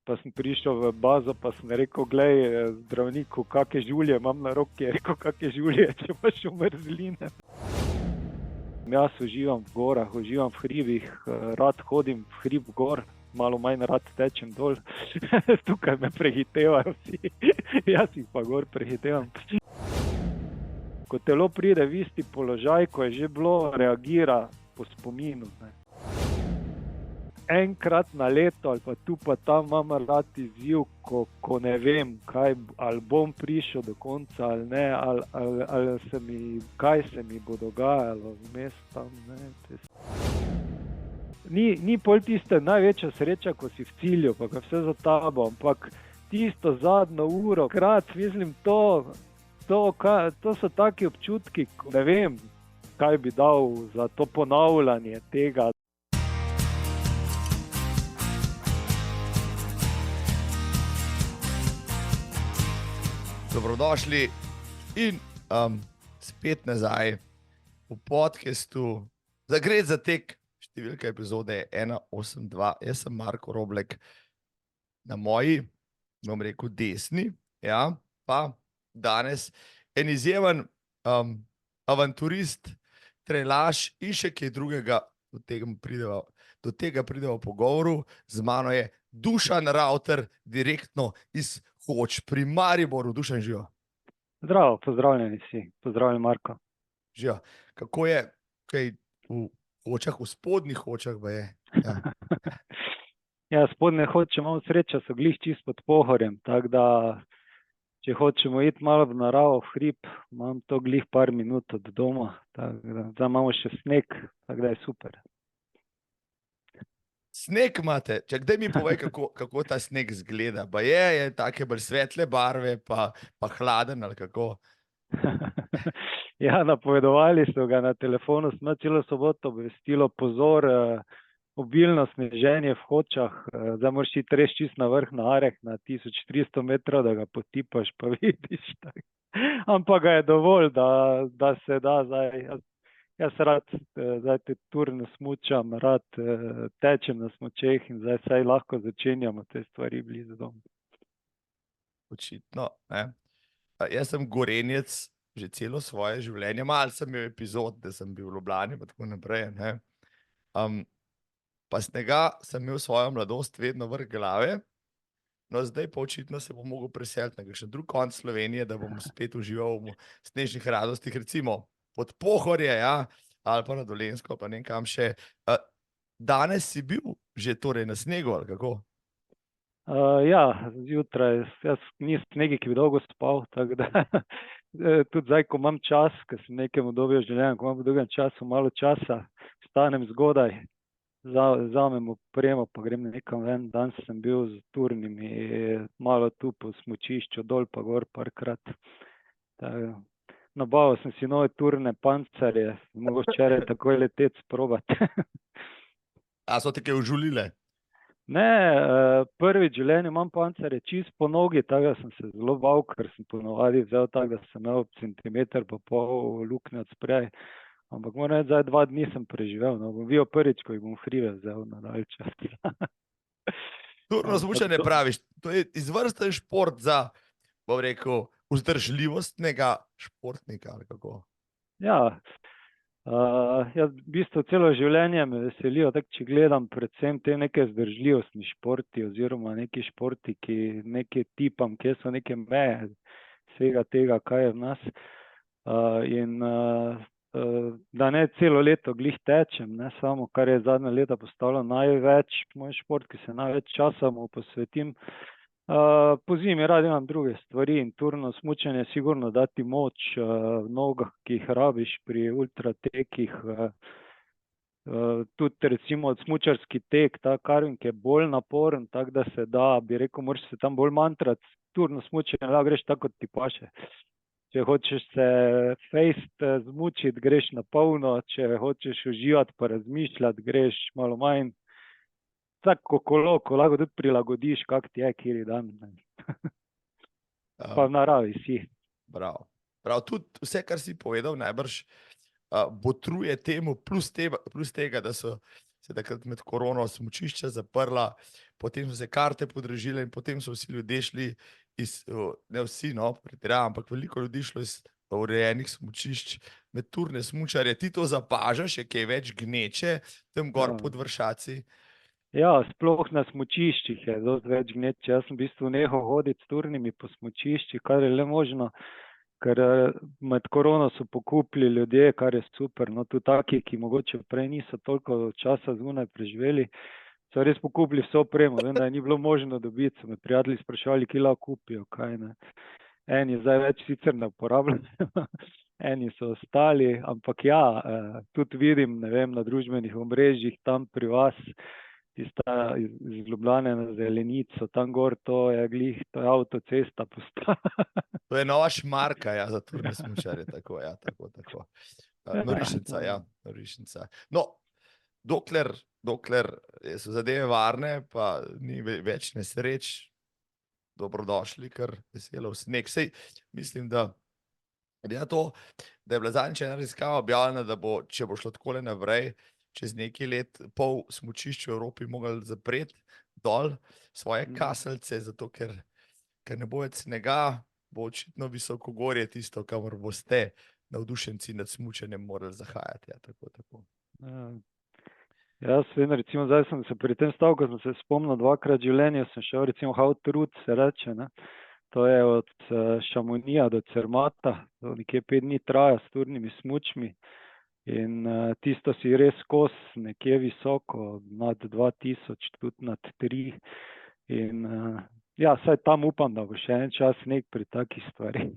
pa sem prišel v bazo, pa sem rekel, glej, zdravniku, kakšne žulje imam na roki, je rekel, kakšne žulje, če imaš v mrzline. Jaz uživam v gorah, uživam v hribih, rad hodim v hrib gor, malo manj rad tečem dol. Tukaj me prehitevajo vsi, jaz jih pa gor prehitevam. Ko telo pride v isti položaj, ko je že bilo, reagira po spominu. Ne. Enkrat na leto ali pa tu pa tam imam rad izziv, ko ne vem, ali bom prišel do konca ali ne, ali kaj se mi bo dogajalo vmes tam. Ne. Ni pol tiste največja sreča, ko si v cilju, pa ga vse za tabo, ampak tisto zadnjo uro, mislim, to so taki občutki, ne vem, kaj bi dal za to ponavljanje tega. Dobrodošli in spet nazaj v podcastu Zagret za tek, številka epizode 182. Jaz sem Marko Roblek, na moji, bom rekel, desni, ja, pa danes en izjemen avanturist, trelaš in še kaj drugega, do tega prideva v pogovoru. Z mano je Dušan Ravter, direktno iz Hoč pri Mariboru. Dušan, živo. Zdravo, pozdravljeni vsi, pozdravljeni Marko. Živo. Kako je kaj v Hočah, v spodnjih Hočah je? Ja. Ja, spodnje Hoče imamo srečo, so glih čist pod Pohorjem, tako da če hočemo iti malo v naravo, v hrib, imam to glih par minut od doma, tako da zdaj imamo še sneg, tako da je super. Sneg imate, kdaj mi povej, kako ta sneg zgleda, pa je take bolj svetle barve, pa hladen ali kako? Ja, napovedovali so ga na telefonu, smo celo soboto obvestilo, pozor, obilno sneženje v Hočah, zdaj moraš iti res čist na vrh na Areh, na 1300 metrov, da ga potipaš, pa vidiš. Tak. Ampak ga je dovolj, da se da zdaj. Jaz rad zdaj te turno smučam, rad tečem na smučeh in zdaj saj lahko začenjamo te stvari blizu doma. Očitno, ne. Jaz sem Gorenjec že celo svoje življenje, malo sem imel epizod, da sem bil v Ljubljani pa tako naprej, ne. Pa snega sem imel svojo mladost vedno vrh glave, no zdaj pa očitno se bom mogel preseliti na kakšen drug konec Slovenije, da bom spet užival v snežnih radostih, recimo pod Pohorje, ja, ali pa na Dolenjsko, pa ne vem kam še. Danes si bil že torej na snegu, ali kako? Ja, zjutraj, jaz nisem nekaj, ki bi dolgo spal, tako da tudi zdaj, ko imam čas, ko sem nekem obdobju življenja, ko imam v drugem času malo časa, vstanem zgodaj, vzamem opremo, pa grem nekam ven. Danes sem bil z turnimi, malo tu po smučišču, dol pa gor parkrat. Nabavil sem si nove turne pancerje, mogoče včeraj takoj leteti sprobati. A so te kaj užulile? Ne, prvič v življenju imam pancerje čist po nogi, tako da sem se zelo bal, ker sem ponovadi vzel tako, da sem imel centimeter pa pol luknje od sprej. Ampak moram reči, zdaj 2 dni sem preživel, no, bom videl prvič, ko jih bom hribe vzel na dalj čas. Turno smučanje praviš, to je izvrsten šport za, bom rekel, vzdržljivostnega športnika, ali kako? Ja, jaz v bistvu celo življenje me veselijo, tako če gledam predvsem te neke vzdržljivostni športi oziroma neki športi, ki nekaj tipam, kje so neke meje vsega tega, kaj je v nas. Da ne celo leto glih tečem, ne samo, kar je zadnja leta postalo največ, moj šport, ki se največ časa mu posvetim. Po zimi rad imam druge stvari in turno smučanje sigurno dati moč v nogah, ki jih rabiš pri ultratekih. Tudi recimo smučarski tek, ta carving je bolj naporen, tako da se da, bi rekel, moraš se tam bolj mantrati. Turno smučanje lahko greš tako, kot ti paše. Če hočeš se fejst zmučiti, greš na polno, če hočeš uživati pa razmišljati, greš malo manj. Tako kolo, ko lahko tudi prilagodiš, kak ti je, kjer dan. Pa v naravi si. Bravo. Tudi vse, kar si povedal, najbrž botruje temu, plus tega, da so se takrat med korono smučišča zaprla, potem so se karte podražile in potem so vsi ljudje šli ne vsi, no, pretiravam, ampak veliko ljudi šlo iz urejenih smučišč med turne smučarje. Ti to zapažaš, je kaj več gneče tam gor pod Vršaci? Ja, sploh na smučiščih je dosti več gneče. Jaz sem v bistvu nehal hoditi s turnimi po smučiščih, kar je le možno, ker med korono so pokupili ljudje, kar je super. No, tu taki, ki mogoče prej niso toliko časa zunaj preživeli, so res pokupili vso opremo. Vem, da je ni bilo možno dobiti, so me prijatelji spraševali, kje lahko kupijo, kaj ne. Eni zdaj več sicer ne uporabljajo, eni so ostali, ampak ja, tudi vidim, ne vem, na družbenih omrežjih tam pri vas, tista iz Ljubljane na Zelenico, tam gor, to je glih, to je avtocesta postala. To je nova šmarka, ja, za turne smučarje, tako, ja, tako. Norišnica, ja, Norišnica. No, dokler so zadeve varne, pa ni več nesreč, dobrodošli, kar veselo v sneg. Sej, mislim, da je bila zadnjič ena raziskava objavljena, da bo, če bo šlo takole naprej, čez nekaj let pol smučišč v Evropi mogli zapreti dol svoje kaseljce, zato ker ne bo več snega, bo očitno visokogorje tisto, kamor boste navdušenci nad smučanjem morali zahajati. Ja, tako. Jaz vem, recimo, zdaj sem se pri tem stavku, sem se spomnil, 2-krat v življenju sem šel, recimo Hautrud se reče, ne. To je od Šamonija do Cermata, to nekje 5 dni traja s turnimi smučmi in tisto si res kos nekje visoko, nad 2000, tudi nad 3 in ja, saj tam upam, da bo še en čas sneg pri takih stvari,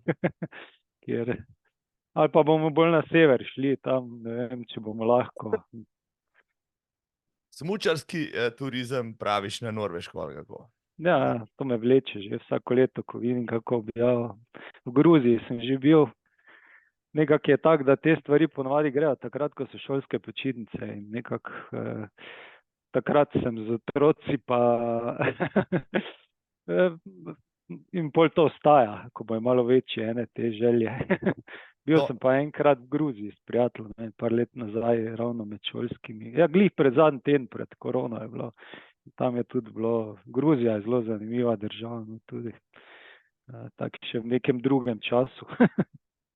ali pa bomo bolj na sever šli, tam ne vem, če bomo lahko. Smučarski turizem praviš na Norveško, ali kako? Ja, to me vleče že vsako leto, ko vidim, kako objavljajo. V Gruziji sem že bil, nekako je tako, da te stvari ponovadi grejo takrat, ko so šolske počitnice in nekako takrat sem z otroci pa in pol to ostaja, ko bojo malo večje ene te želje. Bil sem pa enkrat v Gruziji s prijateljem, par let nazaj, ravno med šolskimi. Ja, glih pred zadnji teden, pred korono je bilo. Tam je tudi bilo, Gruzija je zelo zanimiva država, no, tudi tako še v nekem drugem času.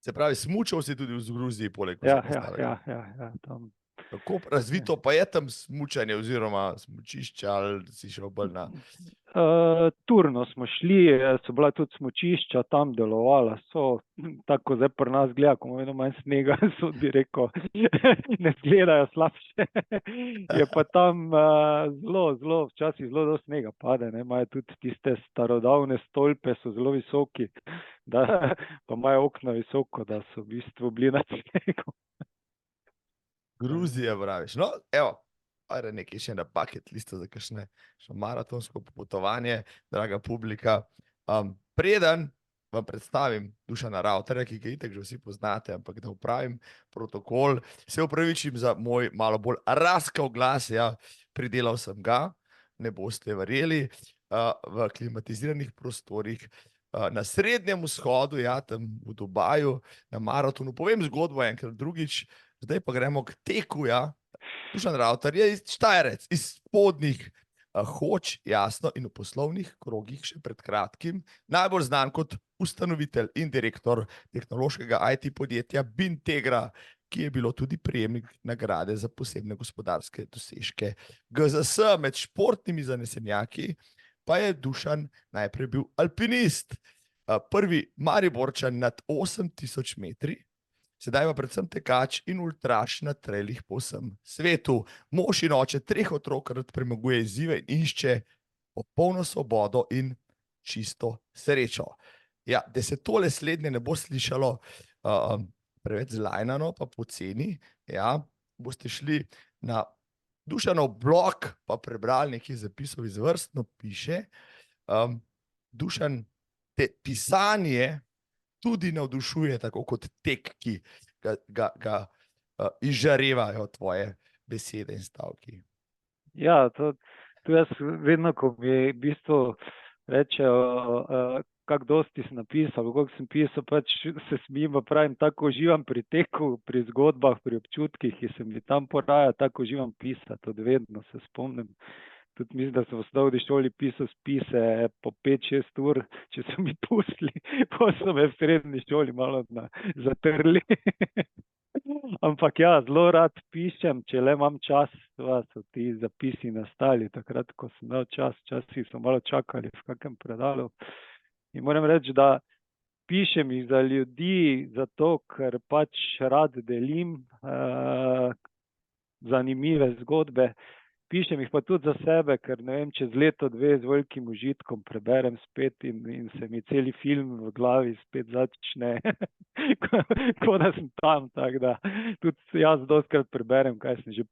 Se pravi, smučal si tudi v Gruziji, poleg Ja, tam. Kako razvito pa je tam smučanje oziroma smučišče, ali si šel bolj na... Turno smo šli, so bila tudi smučišča, tam delovala so, tako zdaj pri nas gleda, ko imamo manj snega, so bi rekel, ne zgledajo slabše. Je pa tam včasih zelo do snega pade, ne, imajo tudi tiste starodavne stolpe, so zelo visoki, pa imajo okna visoko, da so v bistvu bili nad snegom. Gruzija, praviš. No, evo, ajde nekaj še na bucket listu za kakšne maratonsko popotovanje, draga publika. Preden vam predstavim Dušana Ravtarja, ki ga itak že vsi poznate, ampak da upravim protokol, se upravičim za moj malo bolj raskav glas, ja, pridelal sem ga, ne boste verjeli, v klimatiziranih prostorih, na Srednjem vzhodu, ja, tam v Dubaju, na maratonu. Povem zgodbo enkrat drugič, zdaj pa gremo k teku, ja. Dušan Ravtar je Štajerec, iz Spodnjih Hoč, jasno, in v poslovnih krogih še pred kratkim najbolj znan kot ustanovitelj in direktor tehnološkega IT podjetja Bintegra, ki je bilo tudi prejemnik nagrade za posebne gospodarske dosežke GZS. Med športnimi zanesenjaki pa je Dušan najprej bil alpinist, prvi Mariborčan nad 8000 metri, sedaj pa predvsem tekač in ultraš na trailih po vsem svetu. Mož in oče 3 otrok, rad premaguje izzive in išče popolno svobodo in čisto srečo. Ja, da se tole slednje ne bo slišalo preveč zlajnano, pa poceni, ja, boste šli na Dušanov blog, pa prebrali nekaj zapisov, izvrstno piše. Dušan, te pisanje tudi navdušuje, tako kot tek, ki ga izžarevajo tvoje besede in stavki. Ja, to jaz vedno, ko mi v bistvu rečejo, kako dosti si napisal, koliko sem pisal, pač se smijim, pa pravim, tako uživam pri teku, pri zgodbah, pri občutkih, ki se mi tam poraja, tako uživam pisati, od vedno se spomnim tudi mislim, da sem v osnovni šoli pisal spise po 5-6 ur, če so mi pustili, pa so me v srednji šoli malo zatrli. Ampak ja, zelo rad pišem, če le imam čas, so ti zapisi nastali takrat, ko sem imel čas, včasih so malo čakali v kakem predalu. In moram reči, da pišem jih za ljudi, zato ker pač rad delim zanimive zgodbe. Pišem jih pa tudi za sebe, ker ne vem, čez leto, dve z velikim užitkom preberem spet in se mi celi film v glavi spet začne, ko da sem tam, tako da tudi jaz dostikrat preberem, kaj sem že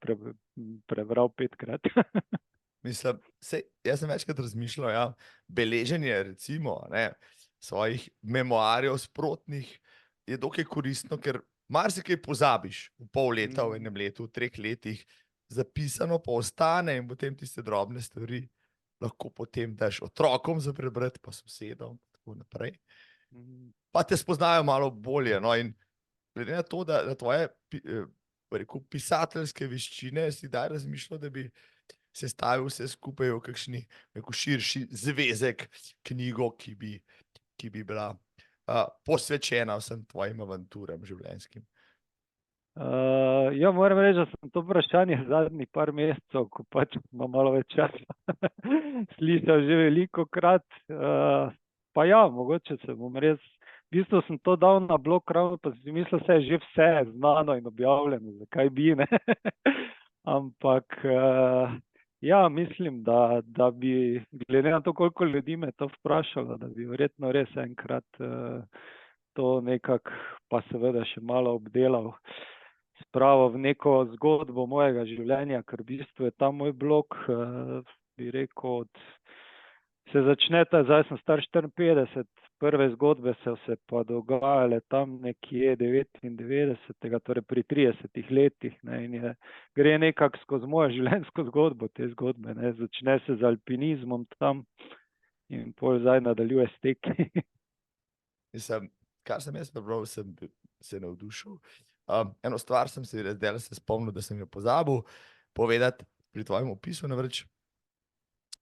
prebral 5-krat. Mislim, jaz sem večkrat razmišljal, ja, beleženje recimo, ne, svojih memoarjev sprotnih je dokaj koristno, ker marsikaj pozabiš v pol leta, v enem letu, v 3 letih, zapisano pa ostane in potem tiste drobne stvari lahko potem daš otrokom za prebrati, pa sosedom, tako naprej. Pa te spoznajo malo bolje, no, in glede na to, da tvoje pisateljske veščine si daj razmišljal, da bi sestavil vse skupaj v kakšni širši zvezek, knjigo, ki bi bila posvečena vsem tvojim avanturam življenjskim. Ja, moram reči, da sem to vprašanje zadnjih par mesecev, ko pač imam malo več časa, slišal že velikokrat. Pa ja, mogoče se bom res, v bistvu sem to dal na blog ravno, pa si mislil, se je že vse znano in objavljeno, zakaj bi, ne? Ampak ja, mislim, da bi, glede na to, koliko ljudi me to vprašalo, da bi verjetno res enkrat to nekako, pa seveda še malo obdelal, spravo v neko zgodbo mojega življenja, ker v bistvu je ta moj blog, bi rekel, se začne, zdaj sem star 54, prve zgodbe so se pa dogajale tam nekje 99, torej pri 30 letih, ne, in gre nekako skozi mojo življenjsko zgodbo, te zgodbe, ne, začne se z alpinizmom tam in pol zdaj nadaljuje s teki. Mislim, kar sem jaz prebral, sem se navdušil. Eno stvar sem se spomnil, da sem jo pozabil povedati pri tvojem opisu, namreč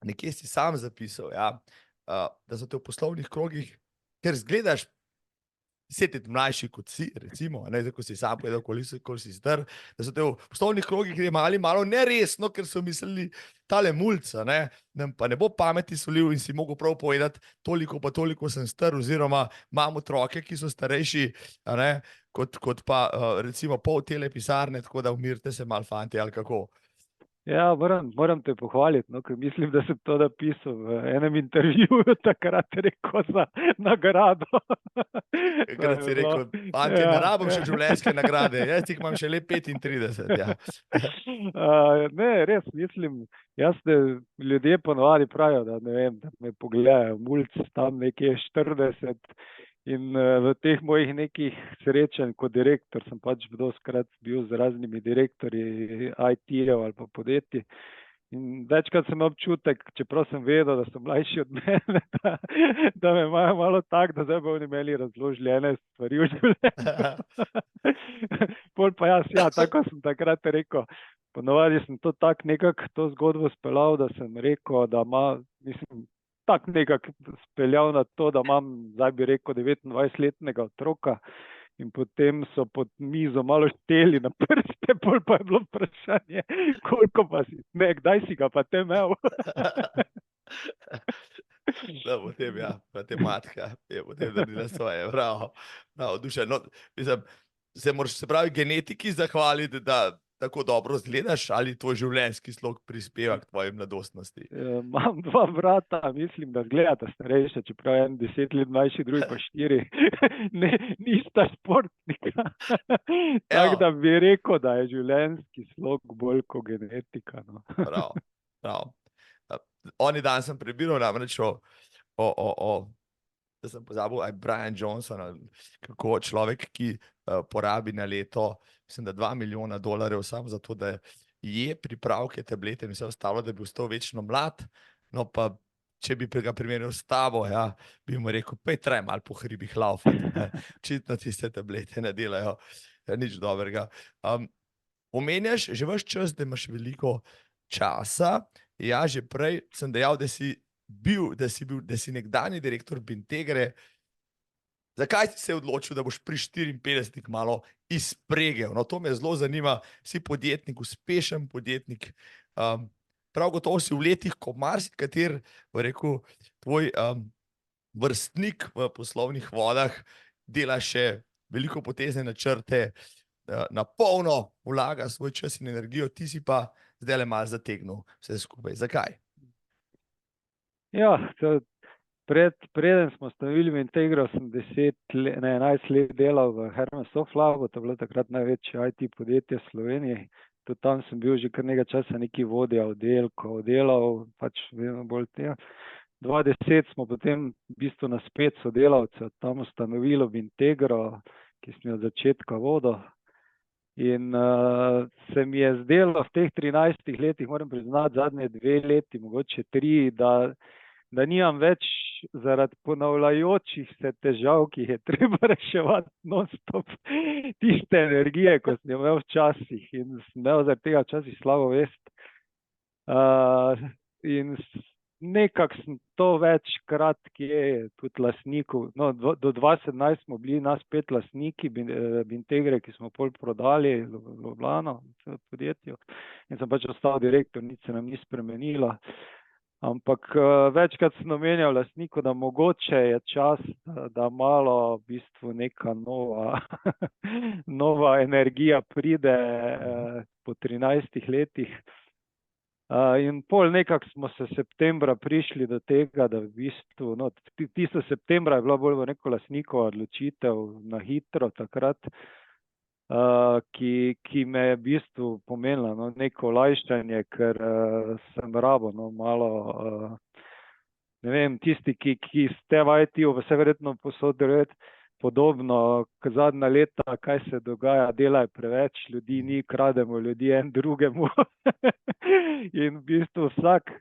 nekje si sam zapisal, ja, da so te v poslovnih krogih, ker zgledaš 10 let mlajši kot si, recimo, ne, ko si sam povedal, koliko si star, da so te v poslovnih krogih jemali malo neresno, ker so mislili, tale mulca, ne, pa ne bo pameti solil in si mogel prav povedati, toliko sem star, oziroma imam otroke, ki so starejši, ne, kot pa recimo pol tele pisarne, tako da umirite se malo, fanti, ali kako. Ja, moram te pohvaliti, no, ker mislim, da sem to napisal v enem intervjuju takrat rekel za nagrado. Ker si rekel, fanti, ne rabim še življenjske nagrade, jaz jih imam še le 35. Ja. Ne, res, mislim, ljudje ponovadi pravijo, da ne vem, da me pogledajo, mulc tam nekje 40 in v teh mojih nekih srečanj kot direktor sem pač dostikrat bil z raznimi direktorji IT-jev ali pa podjetij in večkrat sem imel občutek, čeprav sem vedel, da so mlajši od mene, da me imajo malo tak, da zdaj bodo imeli razložili ene stvari v življenju. Pol pa jaz, ja, tako sem takrat rekel, ponovadi sem to tak nekako to zgodbo speljal, da sem rekel, da mislim, tak nekako speljal na to, da imam, zdaj bi rekel, 29-letnega otroka in potem so pod mizo malo šteli na prste, pol pa je bilo vprašanje, koliko pa si, ne, kdaj si ga pa te imel? Da, potem, ja, matematika je potem naredila svoje, bravo, duša. No, mislim, se pravi genetiki zahvaliti, da tako dobro izgledaš, ali tvoj življenjski slog prispeva k tvoji mladostnosti? Imam 2 brata, mislim, da izgledata starejša, čeprav en 10 let mlajši, drugi pa 4. Nista športnika. Tako da bi rekel, da je življenjski slog bolj kot genetika. No. Prav. Oni dan sem prebiral namreč da sem pozabil, Brian Johnson, kako človek, ki porabi na leto, mislim, da $2 milijona samo za to, da je pripravke, tablete in vse ostalo, da bi ostal večno mlad, no pa če bi ga primerjal s tabo, ja, bi mu rekel, traj malo po hribih laufati, očitno tiste tablete ne delajo nič dobrega. Omenjaš že ves čas, da imaš veliko časa Ja, že prej sem dejal, da si nekdanji direktor Bintegre. Zakaj si se odločil, da boš pri 54 malo izpregel? No, to me zelo zanima. Si podjetnik, uspešen podjetnik. Prav gotovo si v letih, ko marsikater, rekel, tvoj vrstnik v poslovnih vodah dela še veliko potezne načrte, na polno vlaga svoj čas in energijo, ti si pa zdaj le malo zategnil vse skupaj. Zakaj? Ja, preden smo stavili Vintegro, sem 11 let delal v Hermes Softlabu, to je bilo takrat največje IT podjetje v Sloveniji. Tudi tam sem bil že kar nekaj časa neki vodja oddelkov, delal, pač vedno bolj tega. 2010 smo potem v bistvu na spet sodelavce tam ustanovilo Vintegro, ki sem jo od začetka vodil. In se mi je zdelo v teh 13 letih, moram priznati, zadnje 2 leti, mogoče 3, da nimam več zaradi ponavljajočih se težav, ki jih je treba reševati non-stop, tiste energije, ko sem jo imel včasih in sem imel zaradi tega včasih slabo vest. In nekako sem to večkrat, tudi lastnikov, no, do 2017 smo bili nas 5 lastniki Bintegre, ki smo pol prodali v Ljubljano v podjetju in sem pač ostal direktor, nič se nam ni spremenilo. Ampak večkrat sem omenjal lastniku, da mogoče je čas, da malo v bistvu neka nova energija pride po 13 letih. In pol nekako smo se septembra prišli do tega, da v bistvu, no, tisto septembra je bila bolj neko lastnikova odločitev na hitro takrat, ki me je v bistvu pomenila, no, neko olajšanje, ker sem rabo, no, malo, ne vem, tisti, ki ste v IT-u, vse verjetno posoditi podobno, zadnja leta, kaj se dogaja, dela je preveč, ljudi ni, krademo ljudi en drugemu. In v bistvu vsak,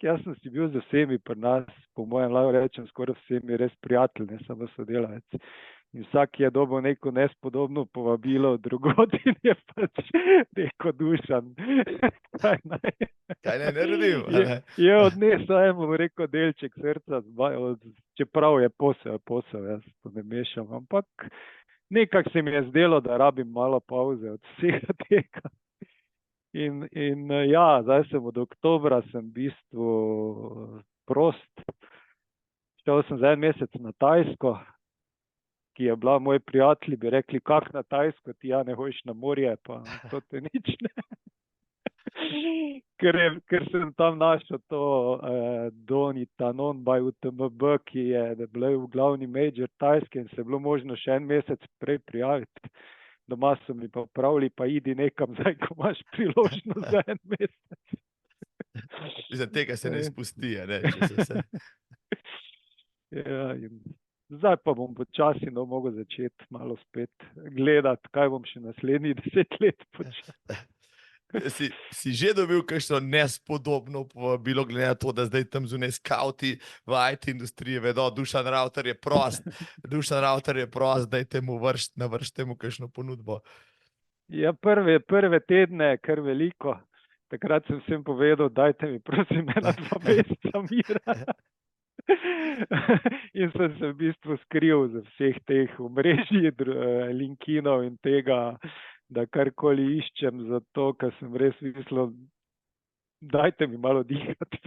jaz sem si bil z vsemi pri nas, po mojem lahko rečem, skoraj vsemi res prijatelj, ne samo sodelavec. In vsak je dobil neko nespodobno povabilo drugod in je pač rekel: Dušan, kaj naj naredim? Je odnesel, bom rekel, delček srca, čeprav je posel, jaz to ne mešam, ampak nekako se mi je zdelo, da rabim malo pauze od vsega tega. In ja, zdaj sem od oktobra sem v bistvu prost. Šel sem za 1 mesec na Tajsko, ki je bila, moji prijatelji bi rekli: kak na Tajsko, ti ja ne hojiš na morje, pa to te nič ne. Ker sem tam našel to Donita Non-By UTMB, ki je bil glavni major Tajske in se je bilo možno še 1 mesec prej prijaviti. Doma so mi pa pravili, pa idi nekam zdaj, ko imaš priložnost za 1 mesec. Za tega se ne spusti, ne, če se vse. Ja, in zdaj pa bom počasi mogel začeti malo spet gledati, kaj bom še naslednjih 10 let počel. Si že dobil kakšno nespodobno povabilo, glede na to, da zdaj tam zunaj skauti v IT industriji vedo, Dušan Ravter je prost, dajte mu navršite mu kakšno ponudbo. Ja, prve tedne kar veliko. Takrat sem vsem povedal: dajte mi prosim 1-2 meseca mira. In sem se v bistvu skril z vseh teh omrežij, linkinov in tega, da karkoli iščem, zato ker sem res mislil, dajte mi malo dihati.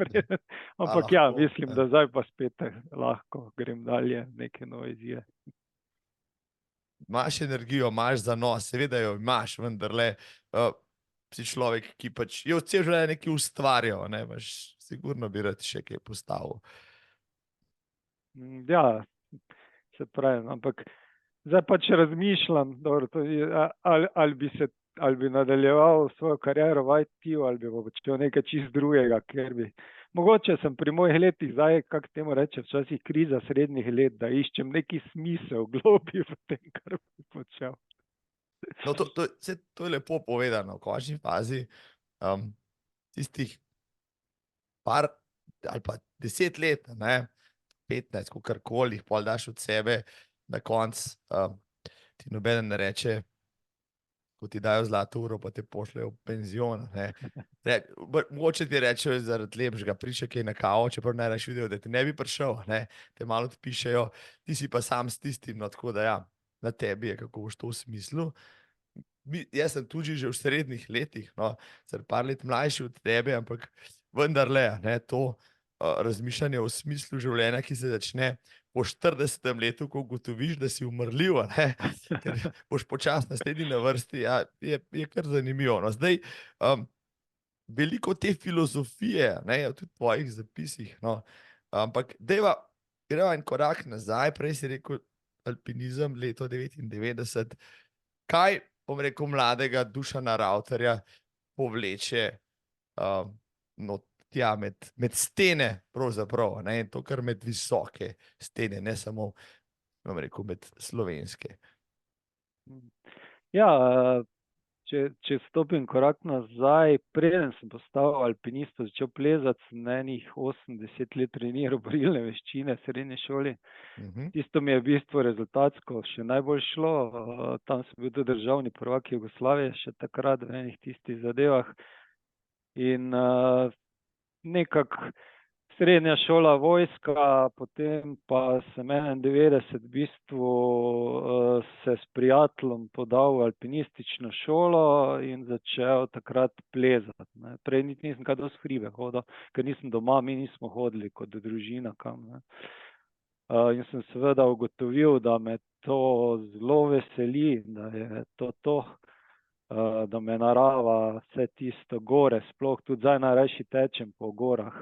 Ampak ja, mislim, da zdaj pa spet lahko grem dalje, neke nove izzive. Imaš energijo, imaš zanos, seveda jo imaš, vendarle si človek, ki pač je celo življenje nekaj ustvarjal, ne, sigurno bi rad še kaj postavil. Ja, se pravi, ampak zdaj pač razmišljam, dobro, ali bi nadaljeval svojo kariero v IT-u, ali bi počel nekaj čist drugega, ker bi, mogoče sem pri mojih letih zdaj, kako temu reče, včasih kriza srednjih let, da iščem neki smisel globi v tem, kar bi počel. No, to je lepo povedano, v končni fazi tistih par ali pa 10 let, ne, 15, kakorkoli, pol daš od sebe, na koncu ti nobeden ne reče, ko ti dajo zlato uro, pa te pošljejo v penzion. Mogoče ti rečejo zaradi lepšega, prišel je na kavo, čeprav ne rečeš videl, da ti ne bi prišel, ne? Te malo odpišejo, ti si pa sam s tistim, no, tako da ja, na tebi je, kako boš to v smislu. Jaz sem tudi že v srednjih letih, no, sicer par let mlajši od tebe, ampak vendarle, ne, to razmišljanje o smislu življenja, ki se začne po 40. letu, ko ugotoviš, da si umrljiv, ne, ker boš počasno naslednji na vrsti, ja, je kar zanimivo. No, zdaj, veliko te filozofije, ne, je tudi v tvojih zapisih, no, ampak greva en korak nazaj, prej si rekel alpinizem, leto 99. Kaj, bom rekel, mladega Dušana Ravtarja povleče tja med stene, pravzaprav, ne, in to kar med visoke stene, ne samo, bom rekel, med slovenske. Ja, če stopim korak nazaj, preden sem postal alpinist, začel plezati, sem enih 8-10 let treniral borilne veščine v srednji šoli. Tisto mi je v bistvu rezultatsko še najbolj šlo. Tam sem bil tudi državni prvak Jugoslavije še takrat v enih tistih zadevah. In nekako srednja šola, vojska, potem pa sem 91 v bistvu se s prijateljem podal v alpinistično šolo in začel takrat plezati. Prej nisem kaj dosti hribe hodil, ker nisem doma, mi nismo hodili kot družina kam. In sem seveda ugotovil, da me to zelo veseli, da je to, da me narava, vse tisto gore, sploh tudi zdaj najrajši tečem po gorah,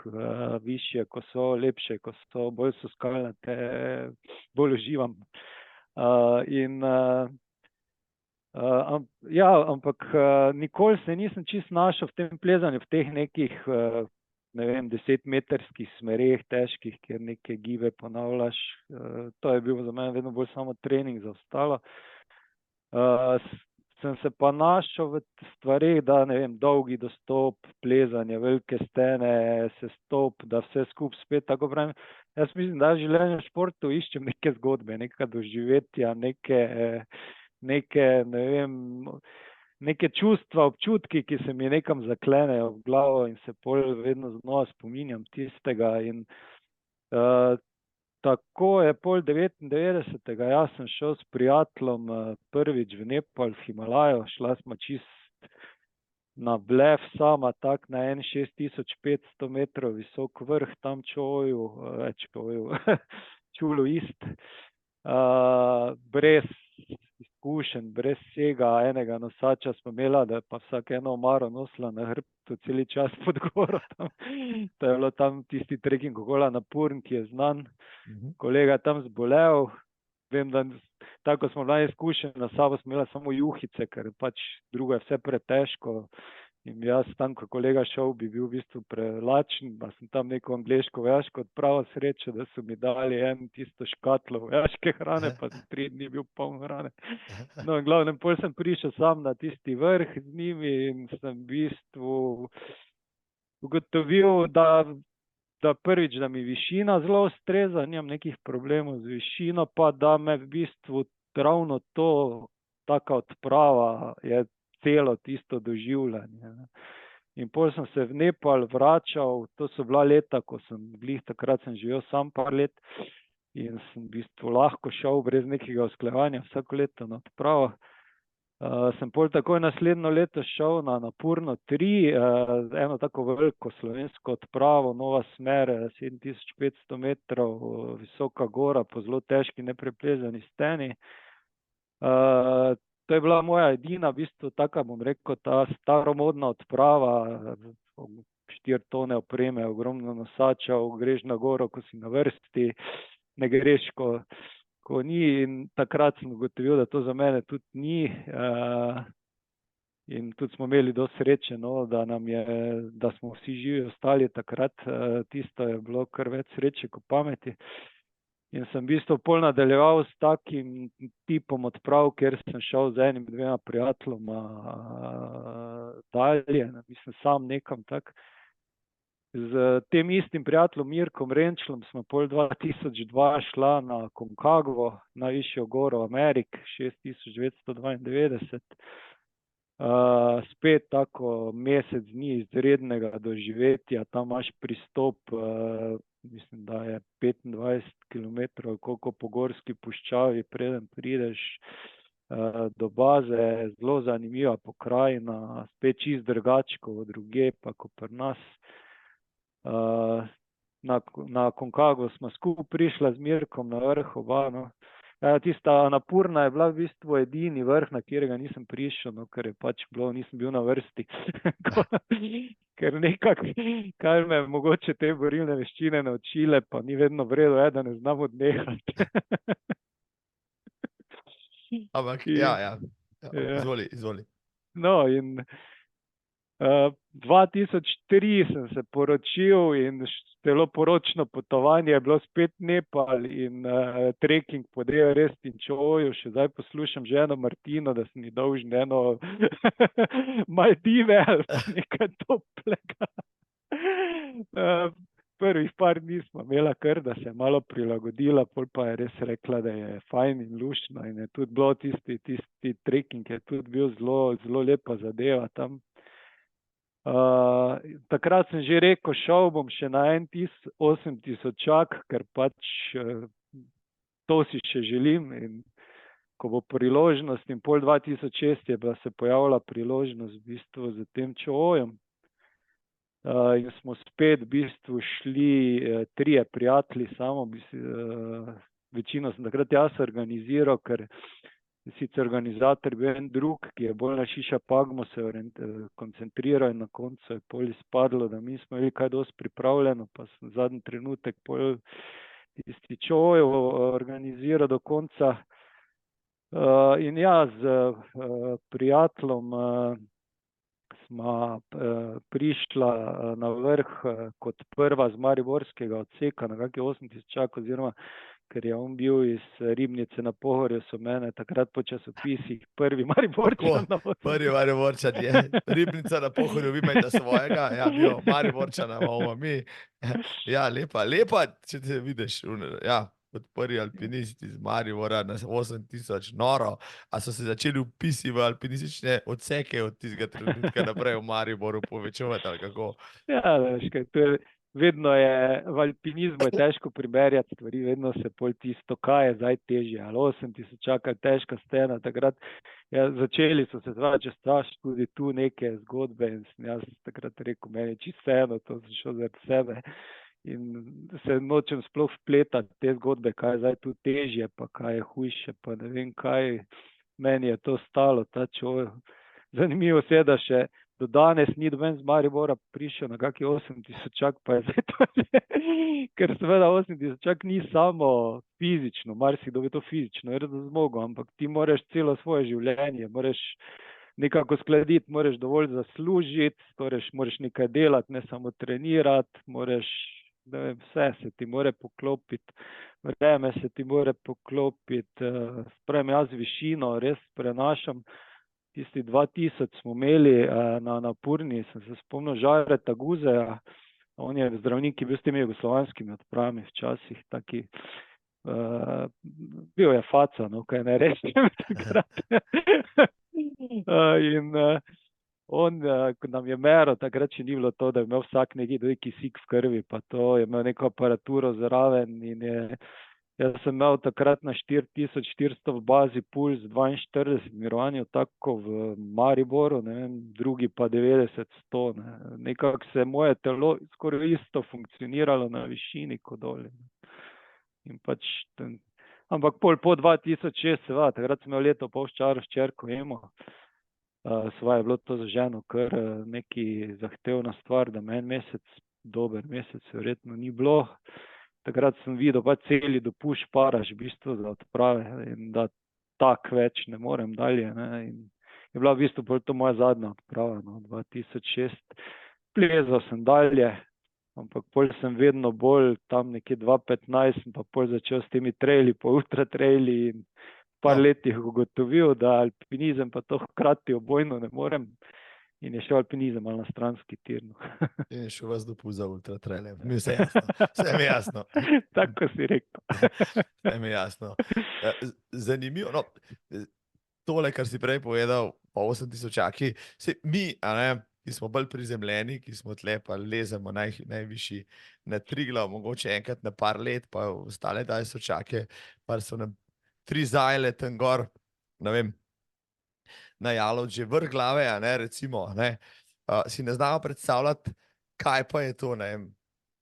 višje, ko so, lepše, ko so, bolj so skalnate, bolj uživam. Ampak nikoli se nisem čisto našel v tem plezanju, v teh nekih 10-metrskih smereh težkih, kjer neke gibe ponavljaš. To je bil za mene vedno bolj samo trening za ostalo. Sem se pa našel v stvareh, da dolgi dostop, plezanje, velike stene, sestop, da vse skupaj spet tako pravim. Jaz mislim, da v življenju v športu iščem neke zgodbe, neka doživetja, neke čustva, občutki, ki se mi nekam zaklenejo v glavo in se pol vedno znova spominjam tistega. In tako je pol 99. Jaz sem šel s prijateljem prvič v Nepal, v Himalajo, šla smo čist na blef sama, tak na 6500 metrov visok vrh, tam Čulu ist, brez izkušenj, brez vsega, enega nosača smo imela, da pa vsak eno omaro nosila na hrbtu celi čas pod goro. To je bilo tam tisti trekking okola Napurn, ki je znan. Kolega je tam zbolel, vem, da tako smo bila izkušena, na sabo smo imela samo juhice, ker pač drugo je vse pretežko. In jaz tam, ko kolega šel, bi bil v bistvu prelačen, pa sem tam neko angleško vojaško odpravo srečo, da so mi dali tisto škatlo vojaške hrane, pa 3 dni bil poln hrane. No, in glavnem, pol sem prišel sam na tisti vrh z njimi in sem v bistvu ugotovil, da prvič, da mi višina zelo ustreza, nimam nekih problemov z višino, pa da me v bistvu ravno to, taka odprava je celo tisto doživljanje. In potem sem se v Nepal vračal, to so bila leta, ko takrat sem živel sam par let in sem v bistvu lahko šel brez nekega usklajevanja vsako leto na odpravo. Sem potem takoj naslednjo leto šel na Napurno 3, eno tako veliko slovensko odpravo, nova smer, 7500 metrov, visoka gora po zelo težki nepreplezani steni. To je bila moja edina, v bistvu taka, bom rekel, ta staromodna odprava, 4 tone opreme, ogromno nosačev, greš na goro, ko si na vrsti, ne greš, ko ni, in takrat sem ugotovil, da to za mene tudi ni. In tudi smo imeli dosti sreče, no, da smo vsi živi ostali takrat, tisto je bilo kar več sreče kot pameti. In sem v bistvu pol nadaljeval s takim tipom odprav, kjer sem šel z 1-2 prijateljoma dalje, mislim sam nekam tak. Z tem istim prijateljem Mirkom Renčlom smo pol 2002 šla na Concagua, najvišjo goro Amerik, 6992. Spet tako mesec dni izrednega doživetja, tam imaš pristop, mislim, da je 25 km, koliko po gorski puščavi, preden prideš do baze, zelo zanimiva pokrajina, spet čist drugačko od druge, pa ko pri nas. Na Konkagu smo skupaj prišla z Mirkom na vrh oba, no. Tista Anapurna je bila v bistvu edini vrh, na katerega nisem prišel, no, ker je pač bilo, nisem bil na vrsti. Ker nekako, kar me mogoče te borilne veščine naučile, pa ni vedno vredo, da ne znam odnehati. Ampak, izvoli. No, in 2003 sem se poročil in celo poročno potovanje je bilo spet Nepal in trekking po Everest in Čoju. Še zdaj poslušam ženo Martino, da sem ji dolžen eno Maldive ali pa nekaj toplega. Prvih par dni smo imela kar, da se je malo prilagodila, pol pa je res rekla, da je fajn in luštno in je tudi bilo tisti trekking je tudi bil zelo lepa zadeva tam. Takrat sem že rekel, šel bom še na 8000, ker pač to si še želim in ko bo priložnost in pol 2006 je bila se pojavila priložnost v bistvu z tem Čojem. In smo spet v bistvu šli 3 prijatelji samo, večino sem takrat jaz organiziral, ker sicer organizator bil en drug, ki je bolj na Šiša Pagmo se koncentriral in na koncu je pol izpadlo, da mi smo imeli kaj dosti pripravljeno, pa sem zadnji trenutek pol tisti Čoj organiziral do konca. In ja, z prijateljem smo prišla na vrh kot prva z Mariborskega odseka, na kakih 8000 oziroma ker je on bil iz Ribnice na Pohorju, so mene takrat po časopisih prvi Mariborčan. Prvi Mariborčan je. Ribnica na Pohorju, vi imate svojega, ja, bio Mariborčana imamo mi. Ja, lepa, če te vidiš, ja, kot prvi alpinist iz Maribora na 8000, noro. A so se začeli vpisi v alpinistične odseke od tistega trenutka naprej v Mariboru povečevati, ali kako? Ja, veš, kaj, to je vedno je, v alpinizmu je težko primerjati stvari, vedno se pol tisto, kaj je zdaj težje, ali 8000, ali težka stena, takrat začeli so se zvračati tudi tu neke zgodbe in sem jaz takrat rekel, meni je čisto eno, to sem šel zaradi sebe in se nočem sploh vpletati te zgodbe, kaj je zdaj tu težje, pa kaj je hujše, pa ne vem kaj, meni je to stalo, ta Čoj. Zanimivo se je, da še do danes ni doben z Maribora prišel na kakih 8000, pa je zdaj to že, ker seveda 8000 ni samo fizično, marsikdo bi to fizično zmogel, ampak ti moraš celo svoje življenje, moraš nekako skladiti, moraš dovolj zaslužiti, torej moraš nekaj delati, ne samo trenirati, moraš, ne vem, vse se ti more poklopiti, vreme se ti more poklopiti, sprem jaz višino res prenašam. Tisti 2000 smo imeli na Anapurni, sem se spomnil Žareta Guzeja, on je zdravnik, ki bil s temi jugoslovanskimi odpravami včasih, taki, bil je faca, no, kaj ne rečem takrat. In on, ko nam je meril, takrat še ni bilo to, da je imel vsak neki kisik v krvi, pa to je imel neko aparaturo zraven in jaz sem imel takrat na 4400 v bazi puls 42 mirovanju, tako v Mariboru, ne vem, drugi pa 90-100. Nekako se moje telo skoraj isto funkcioniralo na višini kot dole. In pač, ampak po 2006, seveda, takrat sem imel leto pol ščaro hčerko Emo, svoje je bilo to za ženo kar neki zahtevna stvar, da me en mesec, dober mesec, verjetno ni bilo. Takrat sem videl, pa celi dopuš paraš v bistvu za odprave in da tak več ne morem dalje. Ne. In je bila v bistvu to moja zadnja odprava, no, 2006. Plezal sem dalje, ampak pol sem vedno bolj tam nekje 2015 pa pol začel s temi traili, pa ultra traili in par letih ugotovil, da alpinizem pa to hkrati obojno ne morem. In je šel alpinizem ali na stranski tir. In je šel vas dopust za ultra traile. Vse mi je jasno. Tako si rekel. Vse mi je jasno. Zanimivo, no, tole, kar si prej povedal, pa 8000-aki. Mi, a ne, ki smo bolj prizemljeni, ki smo tle, pa lezemo najvišji na Triglav, mogoče enkrat na par let, pa ostale 2000-ake, pa so nam 3 zajle tam gor, ne vem, na Jalovče vrh glave, a ne, recimo, a ne, si ne znamo predstavljati, kaj pa je to, ne vem,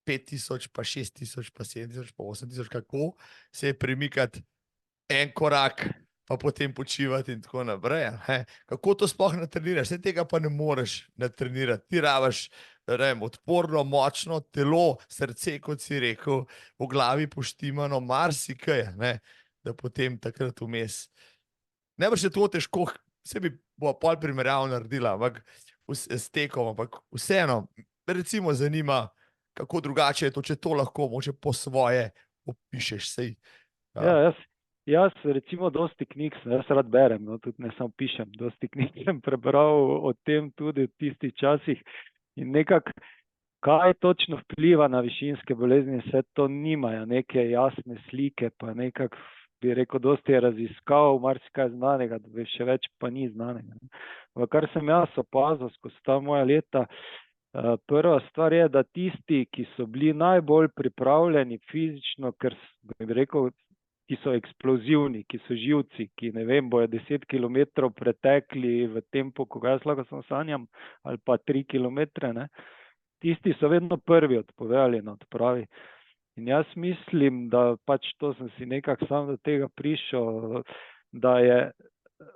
5000, pa 6000, pa 7000, pa 8000, kako se je premikati en korak, pa potem počivati in tako naprej. Ne? Kako to sploh natreniraš? Vse tega pa ne moreš natrenirati. Ti rabiš, odporno, močno telo, srce, kot si rekel, v glavi poštimano, marsikaj, ne? Da potem takrat vmes. Najbrž je to težko, se bi bo pol primerjavo naredila, ampak s tekom, ampak vseeno, recimo zanima, kako drugače je to, če to lahko moče po svoje opišeš. Sej. Ja, jaz recimo dosti knjig, jaz rad berem, no, tudi ne samo pišem, dosti knjig sem prebral o tem tudi v tistih časih in nekako, kaj točno vpliva na višinske bolezni, vse to nimajo neke jasne slike, pa nekako bi rekel, dosti je raziskav, marsikaj znanega, še več pa ni znanega. Kar sem jaz opazil skozi ta moja leta, prva stvar je, da tisti, ki so bili najbolj pripravljeni fizično, ker bi rekel, ki so eksplozivni, ki so živci, ki ne vem, bojo 10 km pretekli v tempu, ko jaz lahko sem sanjam, ali pa 3 km, ne, tisti so vedno prvi odpovedali na odpravi. In jaz mislim, da pač to sem si nekako sam do tega prišel, da je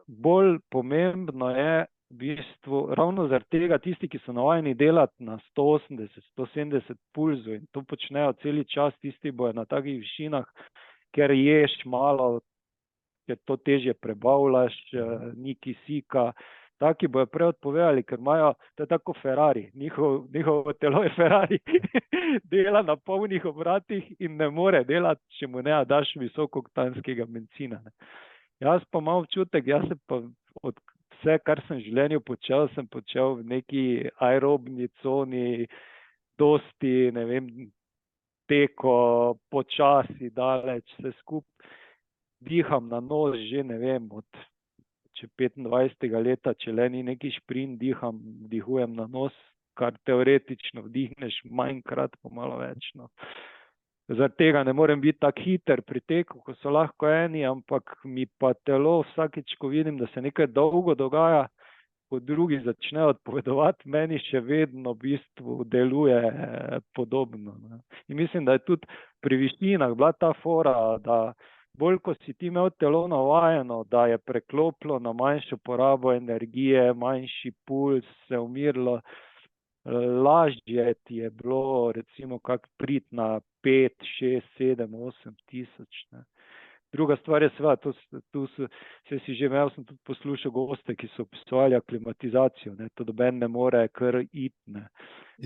bolj pomembno je v bistvu ravno zaradi tega tisti, ki so navajeni delati na 180, 170 pulzov in to počnejo celi čas, tisti bojo na takih višinah, ker ješ malo, ker to težje prebavljaš, ni kisika. Taki bojo prej odpovedali, ker imajo, to je tako Ferrari, njihovo telo je Ferrari, dela na polnih obratih in ne more delati, če mu ne daš visokoktanskega bencina. Ne. Jaz pa imam občutek, jaz se pa od vse, kar sem v življenju počel, sem počel v neki aerobni coni, dosti, ne vem, teko, počasi, daleč, vse skupaj. Diham na nos že, ne vem, od 25. leta, če le ni neki šprint, dihujem na nos, kar teoretično vdihneš manjkrat, pa malo več. No. Zaradi tega ne morem biti tak hiter pri teku, ko so lahko eni, ampak mi pa telo vsakič, ko vidim, da se nekaj dolgo dogaja, ko drugi začnejo odpovedovati, meni še vedno v bistvu deluje podobno. Ne. In mislim, da je tudi pri višinah bila ta fora, da bolj, ko si ti imel telo navajeno, da je preklopilo na manjšo porabo energije, manjši puls, se umirilo, lažje ti je bilo, recimo, kak prid na 5, 6, 7, 8 tisoč. Ne. Druga stvar je seveda, sem tudi poslušal goste, ki so opisovali aklimatizacijo, ne, to doben ne more kar iti. Ne.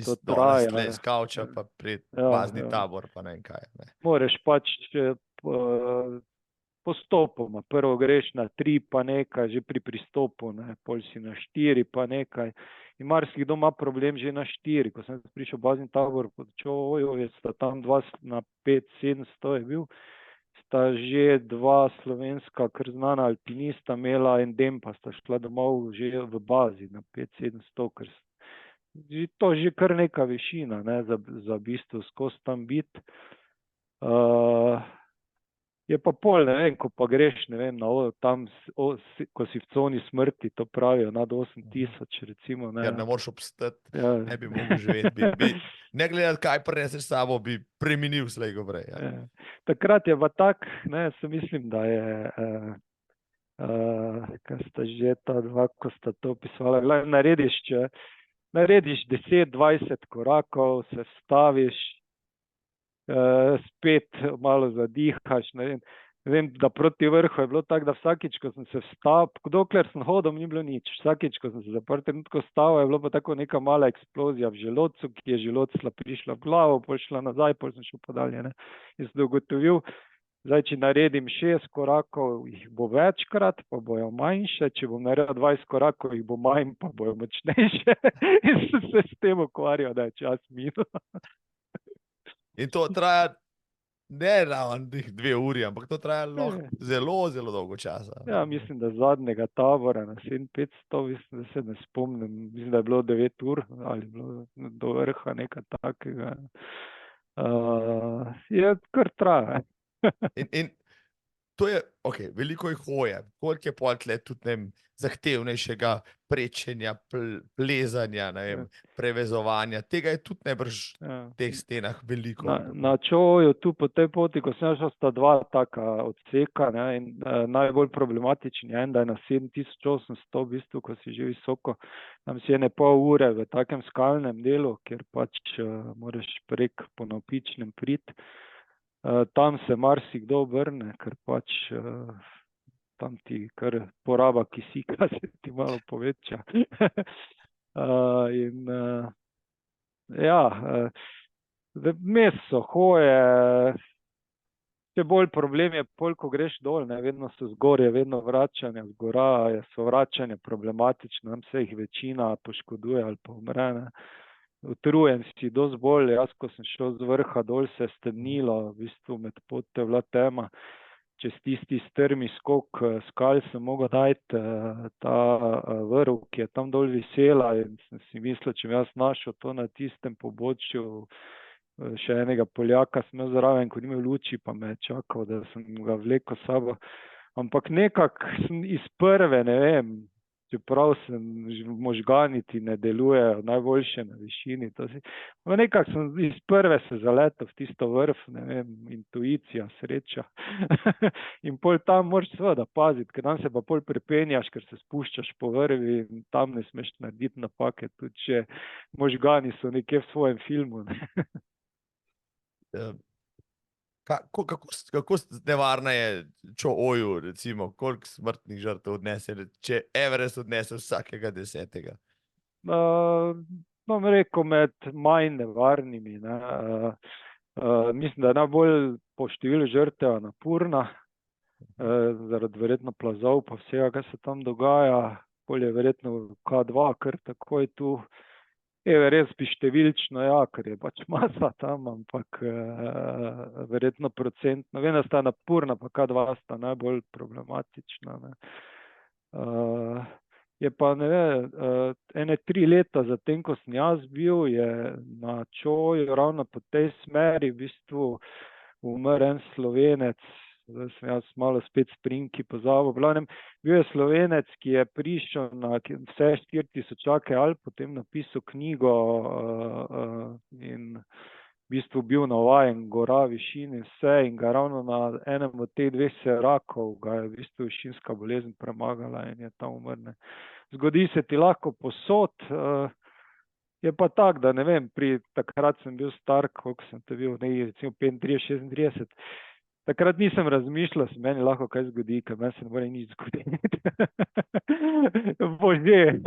To traja. Iz kavča pa pred bazni tabor, pa ne vem kaj. Ne. Moreš pač postopoma, prvo greš na 3 pa nekaj, že pri pristopu, ne, pol si na 4 pa nekaj. In marsikdo ima problem že na 4, ko sem prišel v bazni tabor, sta tam 2 na 5, 700 je bil, sta že 2 slovenska kar znana alpinista imela en den, pa sta šla domov že v bazi na 5, 700, ker to je že kar neka višina, ne, za bistvo skozi tam biti. Je pa pol, ne vem, ko pa greš, ne vem, tam, ko si v coni smrti, to pravijo, nad 8000, recimo. Ne, ne moreš obstati, ne bi mogel živeti. Ne gledati, kaj prineseš s sabo, bi preminil slej go prej. Ja. Takrat je pa tak, ne, se mislim, da je, kaj sta že ta dva, ko sta to opisovala, narediš 10-20 korakov, se vstaviš, spet malo zadihaš, ne vem, da proti vrhu je bilo tako, da vsakič, ko sem se vstal, dokler sem hodil, ni bilo nič, vsakič, ko sem se za par trenutkov vstal, je bilo pa tako neka mala eksplozija v želodcu, ki je želodcla prišla v glavo, pošla nazaj, potem sem šel podalje, ne, in sem dogotovil, zdaj, če naredim 6 korakov, jih bo večkrat, pa bojo manjše, če bom naredil 20 korakov, jih bo manj, pa bojo močnejše, in sem se s tem ukvarjal, da je čas minil. In to traja ne ravno teh 2 uri, ampak to traja lahko zelo, zelo dolgo časa. Ja, mislim, da zadnjega tabora na 7500, mislim, da se ne spomnim, mislim, da je bilo 9 ur ali bilo do vrha nekaj takega. Je kar traja. In to je, veliko jih hoje, koliko je pol tle tudi, ne vem, zahtevnejšega prečenja, plezanja, ne vem, prevezovanja, tega je tudi najbrž v teh stenah veliko. Na Čoju, tu po tej poti, ko sem šel, sta 2 taka odseka, ne, in najbolj problematičen je en, da je na 7800, v bistvu, ko si že visoko, tam si 1,5 ure v takem skalnem delu, kjer pač moraš prek po navpičnem priti. Tam se marsikdo obrne, ker pač tam ti kar poraba kisika se ti malo poveča. Vmes so hoje, še bolj problem je pol, ko greš dol, ne, vedno so zgorje, vedno vračanje, zgora so vračanje problematično, nam se jih večina poškoduje ali pa umre, ne. Utrujen si dosti bolj, jaz ko sem šel z vrha dol, se je stemnilo, v bistvu med pot je bila tema, čez tisti strmi skok skal sem mogel dajti ta vrv, ki je tam dol visela, in sem si mislil, če mi jaz našel to na tistem pobočju, še enega Poljaka sem imel zraven, ko ni imel luči, pa me je čakal, da sem ga vlekel s sabo, ampak nekako sem iz prve, ne vem, čeprav sem možgani ti ne delujejo najboljše na višini, nekako sem iz prve se zaletel v tisto vrv, ne vem, intuicija, sreča. In pol tam moraš seveda paziti, ker tam se pa pol prepenjaš, ker se spuščaš po vrvi in tam ne smeš narediti napake, tudi če možgani so nekje v svojem filmu. Kako nevarna je Čo-Oju, recimo, koliko smrtnih žrtev odnese, če Everest odnese vsakega 10. Bom rekel med manj nevarnimi, ne. Mislim, da je najbolj po številu žrtev Annapurna, zaradi verjetno plazov pa vsega, kar se tam dogaja, pol je verjetno K2 kar takoj tu. Res bi številčno, ja, ker je pač masa tam, ampak verjetno procentno. Vem, da sta Annapurna pa K2 sta najbolj problematična, ne. Je pa, ne vem, 3 leta zatem, ko sem jaz bil, je na Čoju ravno po tej smeri v bistvu umrl en Slovenec, zdaj sem jaz malo spet sprinki pozabil, bil je Slovenec, ki je prišel na vse 4000 Alp, potem napisal knjigo in v bistvu bil navajen gora, višine, vse, in ga ravno na enem od teh 2 serakov ga je v bistvu višinska bolezen premagala in je tam umrl. Zgodi se ti lahko povsod, je pa tak, da ne vem, takrat sem bil star, koliko sem te bil, recimo 35, 36, takrat nisem razmišljal, se meni lahko kaj zgodi, ker meni se ne more nič zgoditi. Bože,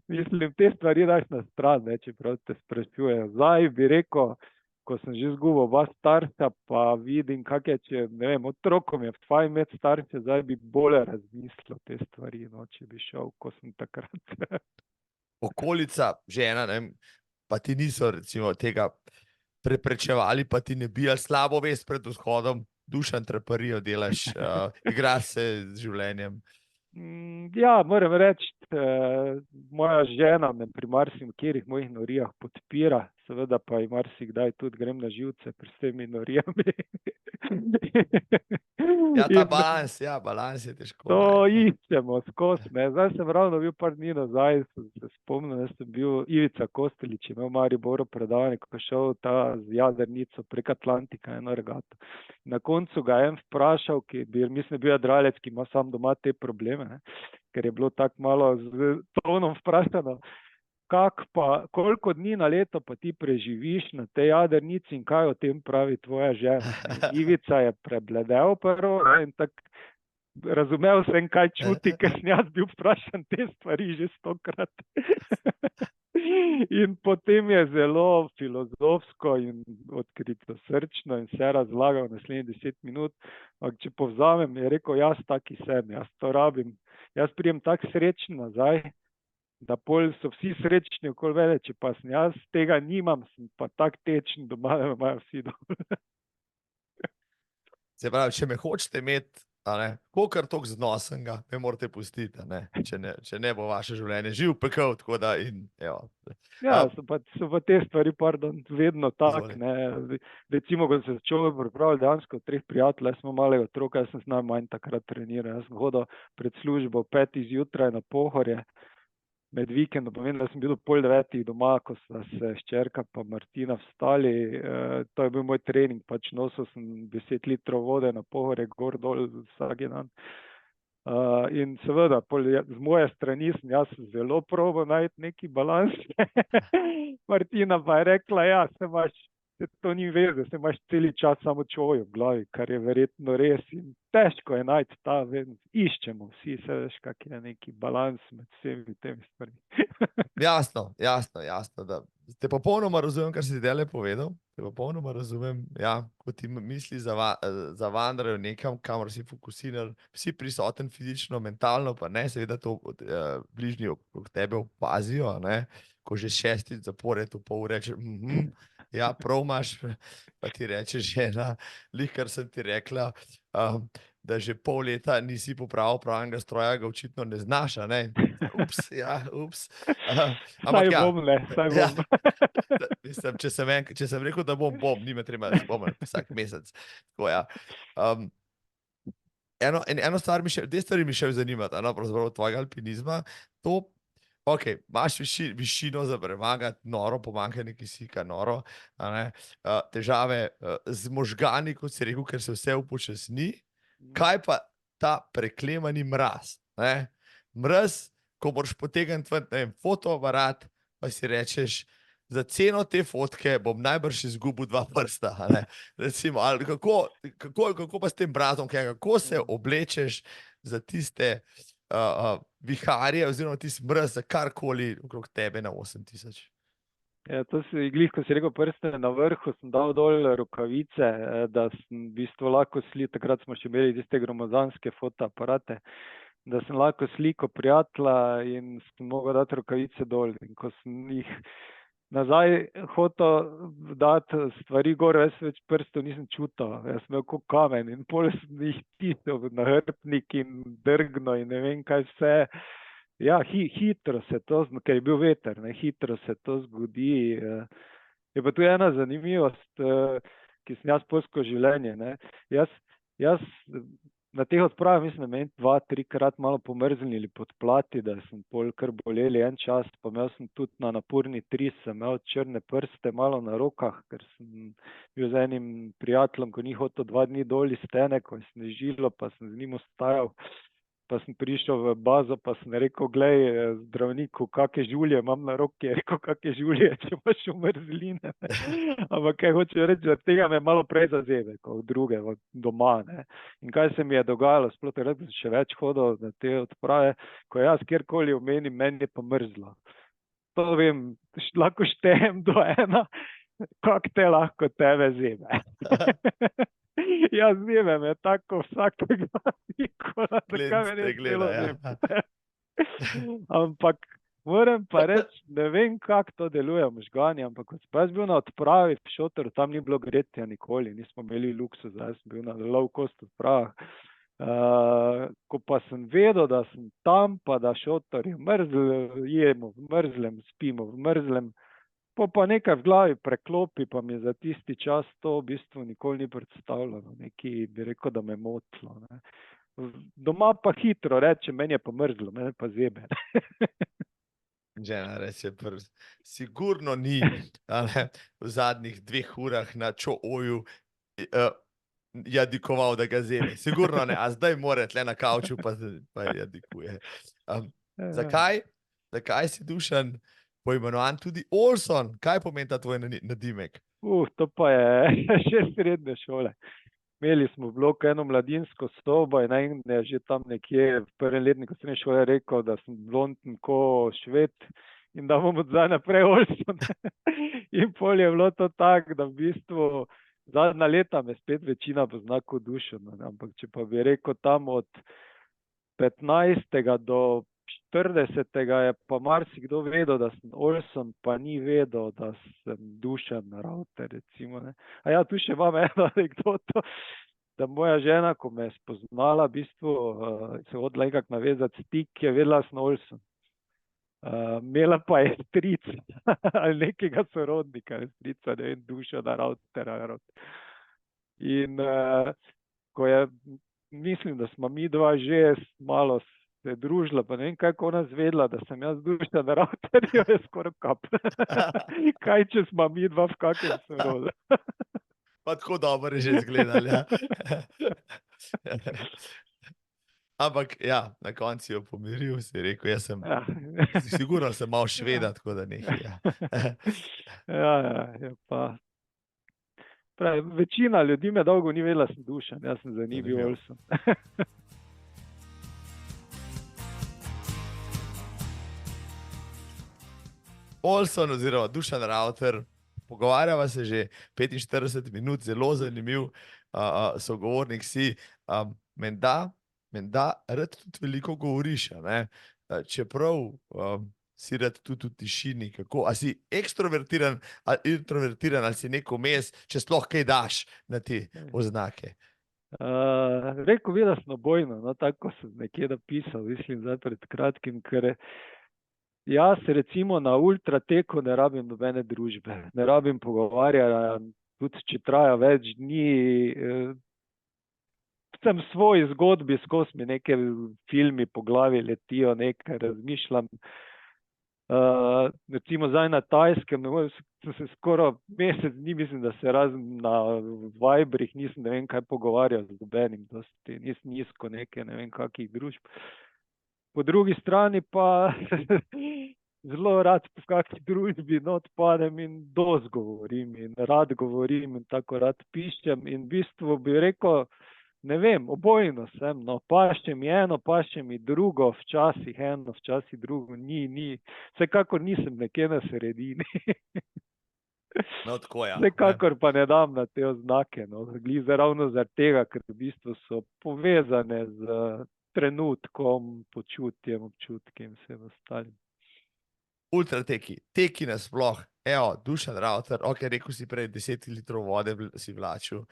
mislim, te stvari daš na stran, ne, čeprav te sprašujejo. Zdaj bi rekel, ko sem že izgubil oba starša, pa vidim, kak je, če, ne vem, otrokom je fajn imeti starše, zdaj bi bolje razmislil te stvari, no, če bi šel, ko sem takrat. Okolica, žena, ne vem, pa ti niso recimo tega preprečevali, pa ti ne bi slabo vest pred vzhodom, Dušan treparijo delaš, igraš se z življenjem. Ja, moram reči, moja žena me pri marsikaterih mojih norijah podpira, seveda pa ji marsikdaj tudi grem na živce pri s temi norijami. Ja, ta balans je težko. To iščemo skozi, ne. Zdaj sem ravno bil par dni nazaj, sem se spomnil, da sem bil Ivica Kostelić, imel v Mariboru predavanje, ko je šel ta z jadrnico prek Atlantika eno regato. Na koncu ga je en vprašal, mislim, bil jadralec, ki ima sam doma te probleme, ne, ker je bilo tako malo z tonom vprašano, koliko dni na leto pa ti preživiš na tej jadrnici in kaj o tem pravi tvoja žena. Ivica je prebledel prvo in tako razumel sem, kaj čuti, ker sem jaz bil vprašan te stvari že 100-krat. In potem je zelo filozofsko in odkritosrčno in vse razlagal naslednjih 10 minut. Če povzamem, je rekel, jaz taki sem, jaz to rabim. Jaz prijem tako srečen nazaj, da pol so vsi srečni okoli mene, če pa sem jaz tega nimam, sem pa tak tečen doma, da me imajo vsi dol. Se pravi, če me hočete imeti, kolikor toliko znosenega, me morate pustiti, če ne bo vaše življenje živ pekel, tako da in evo. Ja, so pa te stvari, pardon, vedno tak, Izvoli. ne. Recimo, ko sem se človek pripravljal dejansko 3 prijateljev, jaz sem imel malega otroka, jaz sem z najmanj takrat treniral. Jaz sem hodil pred službo 5 zjutraj na Pohorje, med vikendom, pomeni, da sem bil do 8:30 doma, ko sta se hčerka pa Martina vstali. To je bil moj trening, pač nosil sem 10 litrov vode na Pohorje, gor dol vsak dan. In seveda, z moje strani sem jaz zelo probal najti neki balans. Martina pa je rekla, ja, to ni veze, se imaš celi čas samo čojo v glavi, kar je verjetno res. In težko je najti iščemo vsi, se veš, kak je neki balans med vsemi temi stvarmi. Jasno, da te popolnoma razumem, kar si ti zdajle povedal. Te popolnoma razumem, ja, ko ti misli zavandrajo nekam, kamor si fokusiran, si prisoten fizično, mentalno, pa ne, seveda to bližnji okrog tebe opazijo, ne, ko že 6. zapored v pol reče, ja, prav imaš, pa ti reče žena, lih, kar sem ti rekla, da že pol leta nisi popravil pravnega stroja, ga očitno ne znaš, ne? Ups. Saj bom, ne, saj Ja, bom. mislim, če sem rekel, da bom, nima treba spomniti vsak mesec. Tako, ja. Eno stvar dve stvari mi še zanimata, pravzaprav tvojega alpinizma. To, ok, imaš višino za premagati, noro pomanjkanje kisika, noro, težave z možgani, kot si rekel, ker se vse upočasni. Kaj pa ta preklemani mraz? Mraz, ko moraš potegniti fotoaparat, pa si rečeš, za ceno te fotke bom najbrž izgubil 2 prsta. Recimo, ali kako pa s tem mrazom, kako se oblečeš za tiste viharje oziroma tisti mraz za karkoli okrog tebe na 8000? Ja, to si glih, ko si rekel prste na vrhu, sem dal dol rokavice, da sem v bistvu lahko takrat smo še imeli tiste gromozanske fotoaparate, da sem lahko sliko prijatelja in sem mogel dati rokavice dol. In ko sem jih nazaj hotel dati stvari gor, jaz več prstov nisem čutil, jaz sem imel kot kamen in pol sem jih pisal v nahrbtnik in drgno in ne vem kaj vse. Ja, hitro se to, ker je bil veter, hitro se to zgodi. Je pa tu ena zanimivost, ki sem jaz poskal življenje. Jaz na teh odpravah mislim, da meni 2-3 krat malo pomrznili pod plati, da sem pol kar boleli en čas, pa imel sem tudi na naporni 3, sem imel črne prste malo na rokah, ker sem bil z enim prijateljem, ko ni hotel 2 dni dol iz stene, ko je snežilo, pa sem z njim ostajal. Pa sem prišel v bazo, pa sem rekel, glej, zdravniku, kakšne žulje imam na roki. Je rekel, kakšne žulje, če imaš umrzline. Ampak kaj hoče reči, da tega me malo prej zazebe, kot druge, doma. Ne. In kaj se mi je dogajalo, sploh takrat sem še več hodil na te odprave, ko jaz kjerkoli omenim, meni je pa mrzlo. To vem, lahko štejem do 1, kako te lahko tebe zebe. Ja, zebe me tako vsakega nikola, zakaj me ne celo zebe. Ampak moram pa reči, ne vem, kako to deluje v možgani, ampak ko sem pa jaz bil na odpravi v šotoru, tam ni bilo gretja nikoli, nismo imeli luksuza, jaz sem bil na low cost odpravah. Ko pa sem vedel, da sem tam, pa da šotor je mrzl, jemo v mrzlem, spimo v mrzlem, pa nekaj v glavi preklopi, pa mi za tisti čas to v bistvu nikoli ni predstavljalo. Nekaj bi rekel, da me motilo. Doma pa hitro reče, meni je pa mrzlo, meni pa zebe. Žena reče, sigurno ni v zadnjih 2 urah na ČOO-ju jadikoval, da ga zebe. Sigurno ne, a zdaj mora tle na kavču pa jadikuje. Zakaj si, Dušan, poimenovan tudi Olson? Kaj pomeni ta tvoj nadimek? To pa je še srednje šole. Imeli smo v bloku eno mladinsko sobo in je že tam nekje v prvem letniku srednje šole rekel, da sem blonden ko Šved in da bom od zdaj naprej Olson. In pol je bilo to tako, da v bistvu zadnja leta me spet večina pozna kot Dušan. Ampak če pa bi rekel tam od 15. do 40. je pa marsikdo vedel, da sem Olson, pa ni vedel, da sem Dušan Ravter, recimo. A ja, tu še imam eno anekdoto. da moja žena, ko me je spoznala, v bistvu se hodila nekako navezati stik, je vedela, da sem Olsen. Imela pa je stric ali nekega sorodnika, strica, ne vem, Dušana Rautera. In ko je, mislim, da smo mi dva že malo se družila, pa ne vem, kako ona zvedla, da sem jaz Dušan Rauter, jo je skoraj kap. Kaj, če smo mi dva v kakem sorodu? Pa tako dobro je že izgledalo, ja. Ampak ja, na koncu jo pomiril, si rekel, jaz sem, Ja. sigurno sem malo Šveda, tako da nekaj, ja. Ja, pa. Pravi, večina ljudi me dolgo ni vedela, sem Dušan, jaz sem za njih bil Zanimivo. Olsen. Olsen oziroma Dušan Rauter, pogovarjava se že 45 minut, zelo zanimiv sogovornik si. Menda rad tudi veliko govoriš, a ne? Čeprav si rad tudi v tišini, kako, a si ekstrovertiran ali introvertiran, ali si neko vmes, če sploh kaj daš na te oznake? Rekel bi, da sem obojno, no, tako sem nekje napisal, mislim, zdaj pred kratkim, ker jaz recimo na ultrateku ne rabim nobene družbe, ne rabim pogovarjanja, tudi če traja več dni, sem v svoji zgodbi, skozi mi neke filmi po glavi letijo, nekaj razmišljam. Recimo zdaj na Tajskem, sem se skoraj mesec dni, mislim, da se razen na Viberih nisem ne vem kaj pogovarjal z nobenim, dosti nisem nizko neke ne vem kakih družb. Po drugi strani pa zelo rad v kakšni družbi not padem in dosti govorim in rad govorim in tako rad pišem in v bistvu bi rekel, ne vem, obojno sem, no, paše mi eno, paše mi drugo, včasih eno, včasih drugo, ni, vsekakor nisem nekje na sredini. No, tako ja. Vsekakor pa ne dam na te oznake, no, ravno zaradi tega, ker v bistvu so povezane z trenutkom, počutjem, občutki in vsem ostalim. Ultrateki, teki nasploh, evo, Dušan Rauter, ok, rekel si prej, 10 litrov vode si vlačil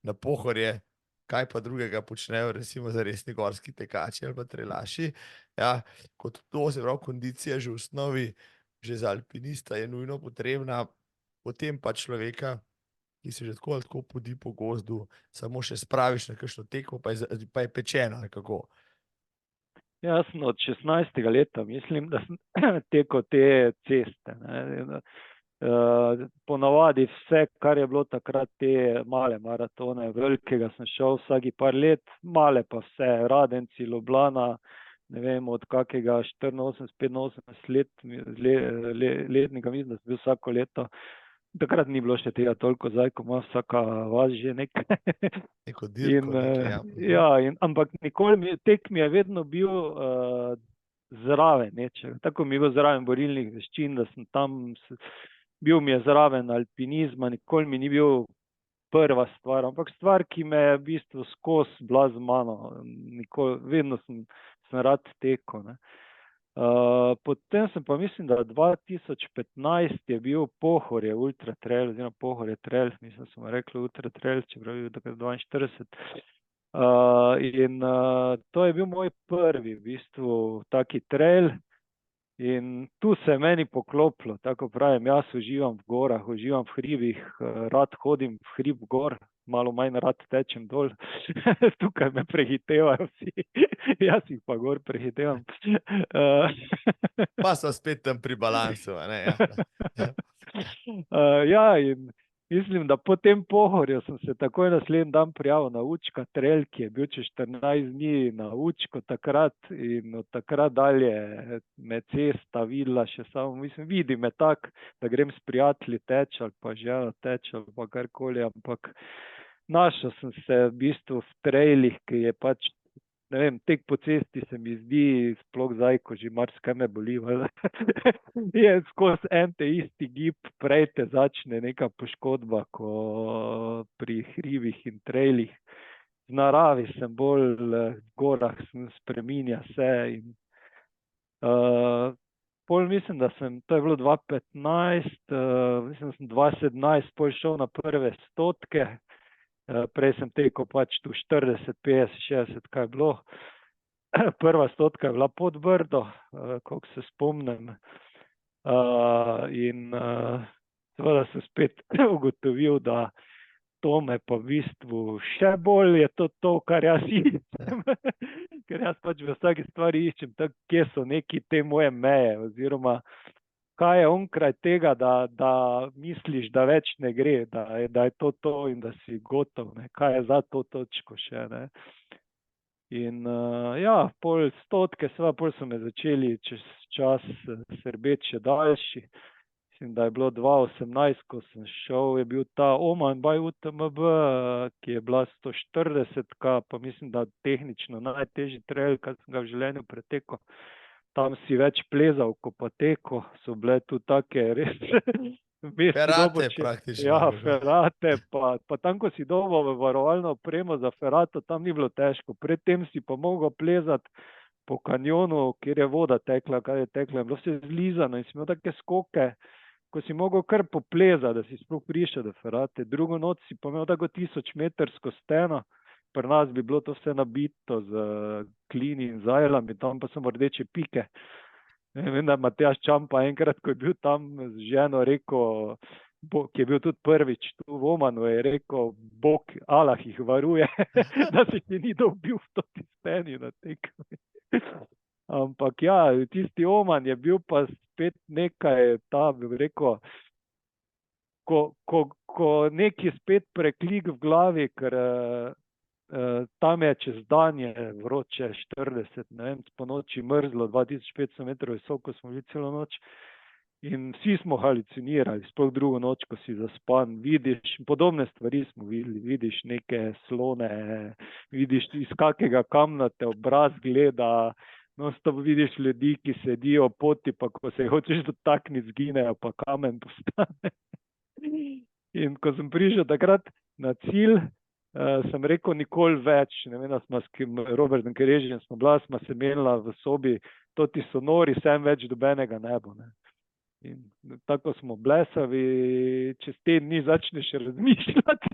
na Pohorje, kaj pa drugega počnejo, recimo za resni gorski tekači ali pa trelaši, ja, kot to, se pravi, kondicija že v osnovi, že za alpinista je nujno potrebna, potem pa človeka, ki se že tako ali tako podi po gozdu, samo še spraviš na kakšno tekmo, pa je pečeno, nekako. Jaz sem od 16. leta, mislim, da sem tekel te ceste, ne. Ponavadi vse, kar je bilo takrat te male maratone, velikega sem šel vsaki par let, male pa vse, Radenci, Ljubljana, ne vem, od kakega 84-85 letnika, mislim, da sem bil vsako leto. Takrat ni bilo še tega toliko, zdaj, ko ima vsaka vas že nekaj. Neko dirko, nekaj, ja. Ampak nikoli tek mi je vedno bil zraven nečega. Tako mi je bil zraven borilnih veščin, da sem tam, bil mi je zraven alpinizma, nikoli mi ni bil prva stvar, ampak stvar, ki me je v bistvu skozi bila z mano. Vedno sem rad tekel, ne. Potem sem pa mislim, da 2015 je bil Pohorje ultra trail, oziroma Pohorje trail, mislim, da smo rekli ultra trail, čeprav je bil takrat 42. In to je bil moj prvi v bistvu taki trail in tu se je meni poklopilo, tako pravim, jaz uživam v gorah, uživam v hribih, rad hodim v hrib gor, malo manj rad tečem dol, tukaj me prehitevajo vsi, jaz jih pa gor prehitevam. Pa so spet tam pri balansu, a ne, ja. Ja, in mislim, da po tem Pohorju sem se takoj naslednji dan prijavil na Učka trail, ki je bil čez 14 dni na Učko takrat in od takrat dalje me cesta videla še samo, mislim, vidi me tak, da grem s prijatelji teč ali pa žena teč ali pa karkoli, ampak našel sem se v bistvu v trailih, ki je pač, ne vem, tek po cesti se mi zdi, sploh zdaj, ko že marsikaj me boli, je skozi en te isti gib, prej te začne neka poškodba, ko pri hribih in trailih. V naravi sem bolj, v gorah sem spreminja se in pol mislim, da sem, to je bilo 2015, mislim, da sem 2017 pol šel na prve stotke Prej sem tekel pač tu 40, 50, 60, kaj je bilo. Prva 100 je bila pod Brdo, koliko se spomnim. In seveda sem spet ugotovil, da to me pa v bistvu še bolj je to, kar jaz iščem. Ker jaz pač v vsaki stvari iščem, kje so neki te moje meje, oziroma kaj je onkraj tega, da misliš, da več ne gre, da je to in da si gotov, ne? Kaj je za to točko še, ne? In pol 100, seveda pol so me začeli čez čas srbeti še daljši. Mislim, da je bilo 2018, ko sem šel, je bil ta Oman by UTMB, ki je bila 140, pa mislim, da tehnično najtežji trail, kar sem ga v življenju pretekel. Tam si več plezal, ko pa teko, so bile tu take res Ferate praktično. Ja, ferate, pa tam, ko si dobil varovalno opremo za ferato, tam ni bilo težko. Predtem si pa mogel plezati po kanjonu, kjer je voda tekla, kaj je tekla, bilo se zlizano in si imel take skoke, ko si mogel kar poplezati, da si sploh prišel do ferate. Drugo noč si pa imel tako 1000-metrsko steno, pri nas bi bilo to vse nabito z klini in zajlami, tam pa samo rdeče pike. Vem, da Matjaž Čampa enkrat, ko je bil tam z ženo, rekel, ki je bil tudi prvič tu v Omanu, je rekel, Bog, Allah jih varuje, da se ti ni dobil v toti steni na tekmi. Ampak ja, tisti Oman je bil pa spet nekaj, bi rekel, ko neki spet preklik v glavi, ker tam je čez dan je vroče 40, ne vem, po noči mrzlo, 2500 metrov visoko smo bili celo noč in vsi smo halucinirali, sploh drugo noč, ko si zaspan, vidiš, podobne stvari smo videli, vidiš neke slone, vidiš iz kakega kamna te obraz gleda, non-stop vidiš ljudi, ki sedijo poti, pa ko se hočeš dotakniti, zginejo, pa kamen postane. In ko sem prišel takrat na cilj, sem rekel nikoli več, ne vem, da smo s Robertom Kerežem smo se menila v sobi, toti so nori, sem več dobenega ne bo. Ne. In tako smo blesavi, čez teden dni začneš razmišljati.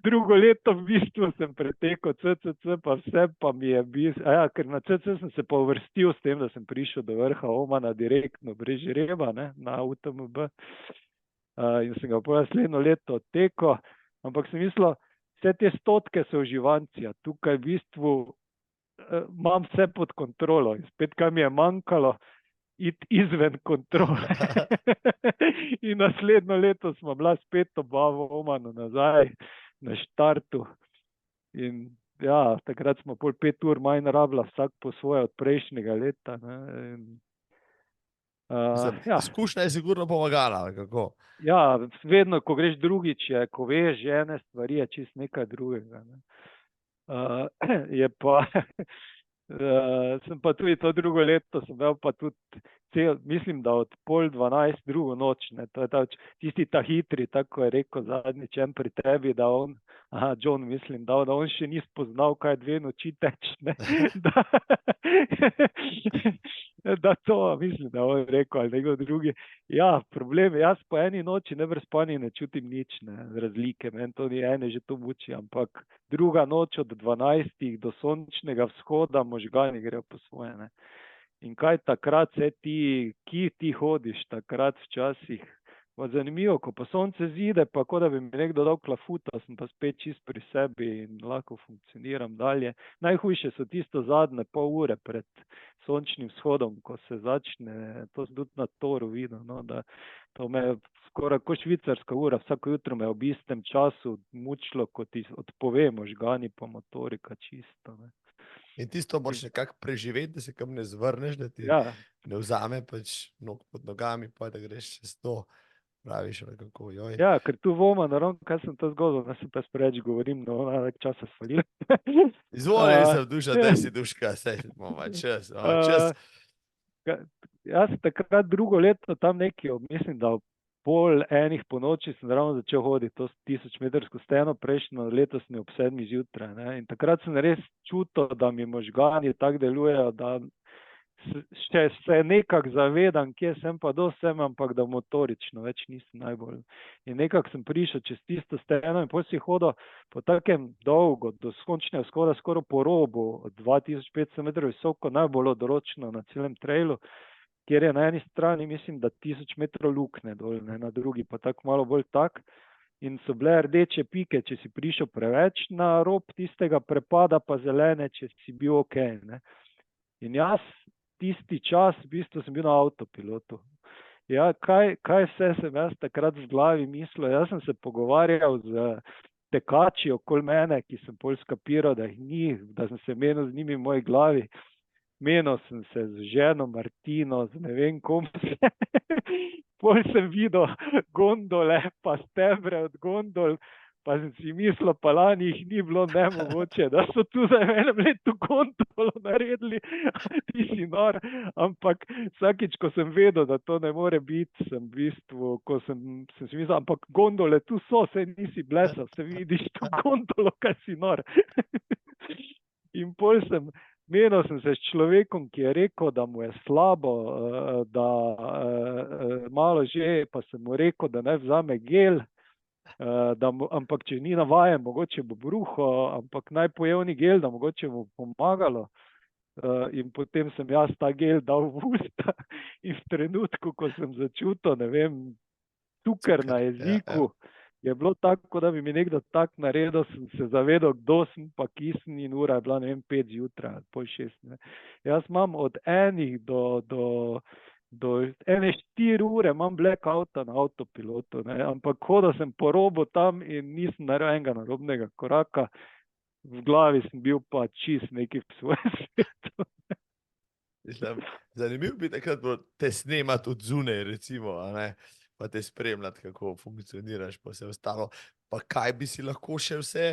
Drugo leto v bistvu sem pretekel CCC, pa vse pa mi je ker na CCC sem se pa uvrstil s tem, da sem prišel do vrha Omana direktno brez žreba, ne, na UTMB. In sem ga po naslednjo leto odtekel, ampak sem mislil, vse te 100 so uživancija, tukaj v bistvu imam vse pod kontrolo in spet, kaj mi je manjkalo, iti izven kontrole. In naslednjo leto smo bila spet oba v Omanu nazaj na štartu in ja, takrat smo pol 5 ur manj rabila vsak po svoje od prejšnjega leta. Ne, in, izkušnja je sigurno pomagala, kako? Ja, vedno, ko greš drugič, ko veš že ene stvari, je čist nekaj drugega. Ne. Je pa, sem pa tudi to drugo leto, sem bil pa tudi mislim, da od 11:30 drugo noč, ne, to je tisti ta hitri, tako je rekel zadnjič pri tebi, da on, John, mislim, da on še ni spoznal, kaj 2 noči teč, ne, da to, mislim, da on rekel, ali nekdo drugi. Ja, problem je, jaz po eni noči never spani ne čutim nič, ne, razlike, meni to ni ene že to muči, ampak druga noč od 12 do sončnega vzhoda možgani grejo po svoje, ne. In kaj takrat se ti hodiš takrat včasih, zanimivo, ko pa sonce zide, pa kot da bi mi nekdo dal klafuta, sem pa spet čist pri sebi in lahko funkcioniram dalje. Najhujše so tisto zadnje pol ure pred sončnim vzhodom, ko se začne, to sem tudi na Toru videl, no, da to me skoraj kot švicarska ura, vsako jutro me ob istem času mučilo, ko ti odpove možgani pa motorika čisto, ne. In tisto moraš nekako preživeti, da se kam ne zvrneš, da ti ne vzame pač nog pod nogami, pa da greš čez to, praviš, kako, joj. Ja, ker tu v Omanu, kaj sem to zgodil, da se pa spreč govorim, no, več časa svalil. Izvoli, sem duša, da si duška, sej imamo čas. Jaz takrat drugo leto tam nekje, mislim, da 00:30 po noči sem ravno začel hoditi to 1000-metrsko steno, prejšnjo leto sem ob 7 zjutraj, ne, in takrat sem res čutil, da mi možgani tako delujejo, da še se nekako zavedam, kje sem pa dosem, ampak da motorično več nisem najbolj. In nekako sem prišel čez tisto steno in potem si hodil po takem dolgo, do skončnega skoraj po robu, 2500 metrov visoko, najbolj odročno na celem trailu, kjer je na eni strani, mislim, da 1000 metrov lukne dol, ne, na drugi pa tako malo bolj tak. In so bile rdeče pike, če si prišel preveč na rob tistega prepada, pa zelene, če si bil okej, ne. In jaz tisti čas, v bistvu sem bil na avtopilotu. Ja, kaj vse sem jaz takrat v glavi mislil? Jaz sem se pogovarjal z tekači okoli mene, ki sem pol skapiral, da jih ni, da sem se menil z njimi v moji glavi. Menil sem se z ženo Martino, z ne vem kom se. Pol sem videl gondole, pa stebre od gondol, pa sem si mislil, pa lani jih ni bilo nemogoče, da so tu za enem letu gondolo naredili, ti si nor. Ampak vsakič, ko sem vedel, da to ne more biti, sem v bistvu, ko sem si mislil, ampak gondole tu so, se nisi blesal, se vidiš tu gondolo, kaj si nor. In pol menil sem se s človekom, ki je rekel, da mu je slabo, da malo že, pa sem mu rekel, da naj vzame gel, ampak če ni navajen, mogoče bo bruho, ampak naj poje oni gel, da mogoče mu pomagalo. In potem sem jaz ta gel dal v usta in v trenutku, ko sem začutil, ne vem, cuker na jeziku, je bilo tako, da bi mi nekdo tak naredil, sem se zavedal, kdo sem, pa ki sem, in ura je bila, ne vem, 5 zjutraj, pol 6. Ne. Jaz imam od enih do 4 ure imam blackouta na avtopilotu, ne. Ampak hodil sem po robu tam in nisem naredil enega narobnega koraka, v glavi sem bil pa čist nekaj v svojem svetu. Zanimivo bi takrat bilo te snemati od zunaj, recimo, a ne? Pa te spremljati, kako funkcioniraš, pa vse ostalo. Pa kaj bi si lahko še vse,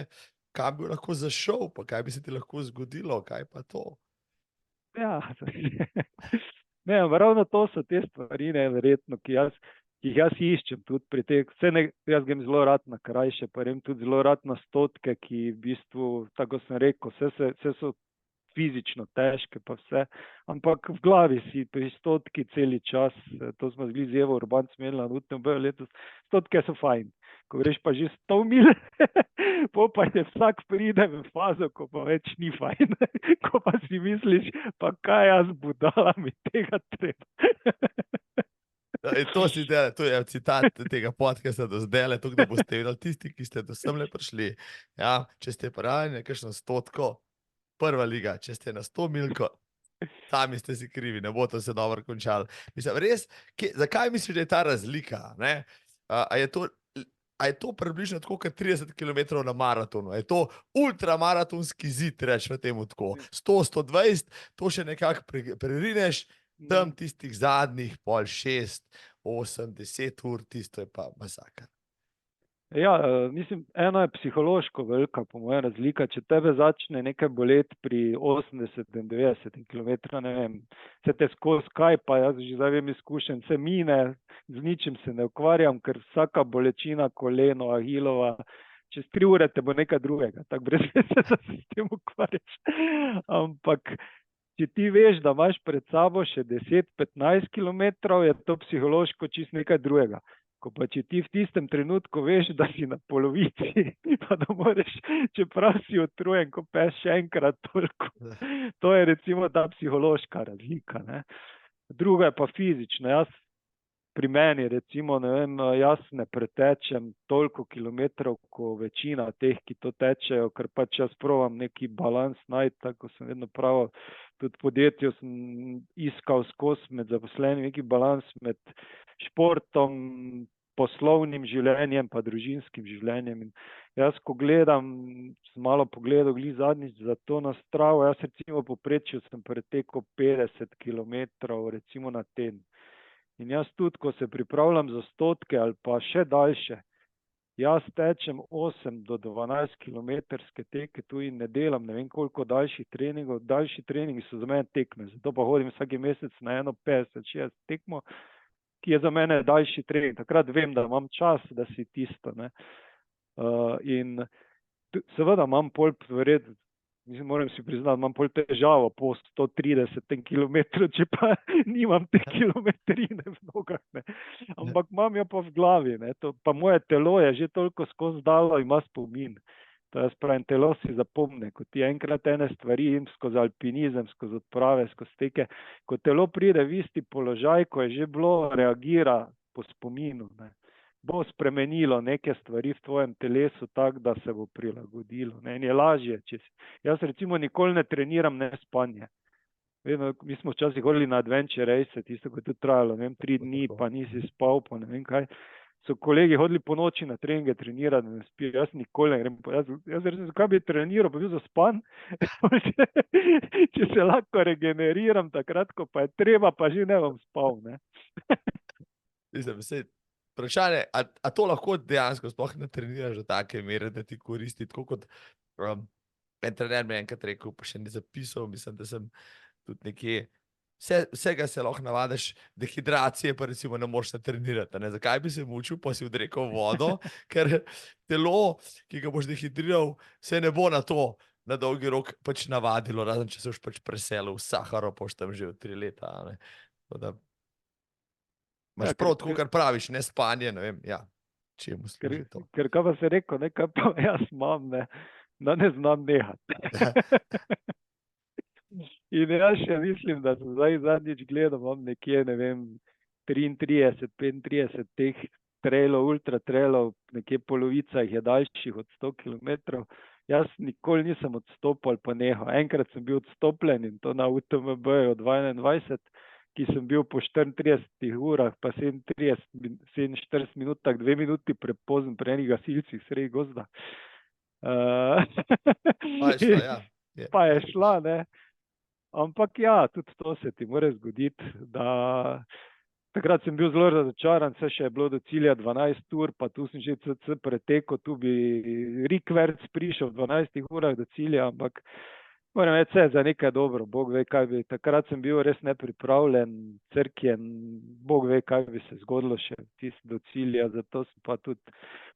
kam bi lahko zašel, pa kaj bi se ti lahko zgodilo, kaj pa to? Ja, ne, ravno to so te stvari, ne, verjetno, ki jih jaz iščem tudi pri teh. Jaz grem zelo rad na krajše, pa grem tudi zelo rad na stotke, ki v bistvu, tako sem rekel, vse so fizično težke pa vse, ampak v glavi si pri stotki celi čas, to smo zgli z Evo Urbanc imeli na UTMB letos, stotke so fajn, ko greš pa že 100 mil, pa te vsak pride v fazo, ko pa več ni fajn, ko pa si misliš, pa kaj jaz budala mi tega treba. To je citat tega podcasta do zdajle, tako da boste videli tisti, ki ste do semle prišli. Ja, če ste parali nekakšno stotko, prva liga, če ste na 100 milko, sami ste si krivi, ne bo to se dobro končalo. Mislim, res, zakaj misliš, da je ta razlika? Ne? A je to približno tako kot 30 km na maratonu? A je to ultramaratonski zid, rečemo temu tako? 100, 120, to še nekako prerineš, tam tistih zadnjih pol 6, 8, 10 ur, tisto je pa masakr. Ja, mislim, eno je psihološko velika, po mojem, razlika. Če tebe začne nekaj boleti pri 80, 90 km, ne vem, se te skozi kaj, pa jaz že zdaj vem izkušen, se mine, z ničim se ne ukvarjam, ker vsaka bolečina, koleno, ahilova, čez 3 ure te bo nekaj drugega, tako brez veze, da se s tem ukvarjaš. Ampak če ti veš, da imaš pred sabo še 10-15 km, je to psihološko čist nekaj drugega. Ko pa če ti v tistem trenutku veš, da si na polovici, pa da moraš, čeprav si utrujen, ko peš še enkrat toliko. To je recimo ta psihološka razlika, ne. Druga je pa fizična. Jaz pri meni recimo, ne vem, jaz ne pretečem toliko kilometrov, ko večina teh, ki to tečejo, ker pač jaz provam neki balans najti, tako sem vedno pravil, tudi podjetju sem iskal skozi med zaposlenimi neki balans med športom, poslovnim življenjem pa družinskim življenjem. In jaz, ko gledam, sem malo pogledal glih zadnjič za to na Stravo, jaz recimo povprečju sem pretekel 50 kilometrov recimo na teden. In jaz tudi, ko se pripravljam za stotke ali pa še daljše, jaz tečem 8 do 12 kilometrske teke tu in ne delam ne vem koliko daljših treningov. Daljši treningi so za mene tekme, zato pa hodim vsaki mesec na 50-60 tekmo, ki je za mene daljši trening. Takrat vem, da imam čas, da si tisto. Ne. In seveda imam pol Mislim, moram si priznati, imam pol težavo po 130 km, če pa nimam te kilometrine v nogah. Ne. Ampak imam jo pa v glavi. Ne. To, pa moje telo je že toliko skozi dalo, ima spomin. To jaz pravim, telo si zapomne. Ko ti enkrat ene stvari in skozi alpinizem, skozi odprave, skozi teke, ko telo pride v isti položaj, ko je že bilo, reagira po spominu. Ne. Bo spremenilo neke stvari v tvojem telesu tako, da se bo prilagodilo. Ne. In je lažje. Jaz recimo nikoli ne treniram nespanje. Vedno, mi smo včasih hodili na adventure race, tisto, ko je tudi trajalo, ne vem, 3 dni, pa nisi spal, pa ne vem kaj. So kolegi hodili po noči na treninge trenirati, da ne spijo. Jaz nikoli ne grem. Jaz rečem, zakaj bi treniral, pa bil zaspan. Če se lahko regeneriram takrat, ko pa je treba, pa že ne bom spal. Ne. Vprašanje, a to lahko dejansko sploh ne treniraš do take mere, da ti koristi, tako kot en trener mi enkrat rekel, pa še ni zapisal, mislim, da sem tudi nekje, vsega se lahko navadiš, dehidracije pa recimo ne moreš trenirati. Ne? Zakaj bi se mučil, pa si odrekel vodo, ker telo, ki ga boš dehidriral, se ne bo na to na dolgi rok pač navadilo, razen če se boš pač preselil v Saharo, pa boš tam že 3 leta. Ne? Imaš prav tako, kar praviš, ne spanje, ne vem, ja, čemu služi to. Ker kaj pa se rekel, nekaj pa jaz imam, ne, da ne znam nehati. In jaz še mislim, da sem zdaj zadnjič gledal, imam nekje, ne vem, 33, 35 teh trailov, ultra trailov, nekje polovica jih je daljših od 100 km. Jaz nikoli nisem odstopal pa nehal. Enkrat sem bil odstopljen in to na UTMB-ju 2021, ki sem bil po 34 urah, pa 47 minutah, 2 minuti prepozen pri enih gasilcih sredi gozda. Pa je šla, ne. Ampak ja, tudi to se ti mora zgoditi, da takrat sem bil zelo razočaran, se še je bilo do cilja 12 ur, pa tu sem že CC pretekel, tu bi rikverc prišel v 12 urah do cilja, ampak moram reči, vse za nekaj dobro, Bog ve, kaj bi. Takrat sem bil res nepripravljen, crkjen, Bog ve, kaj bi se zgodilo še do cilja, zato sem pa tudi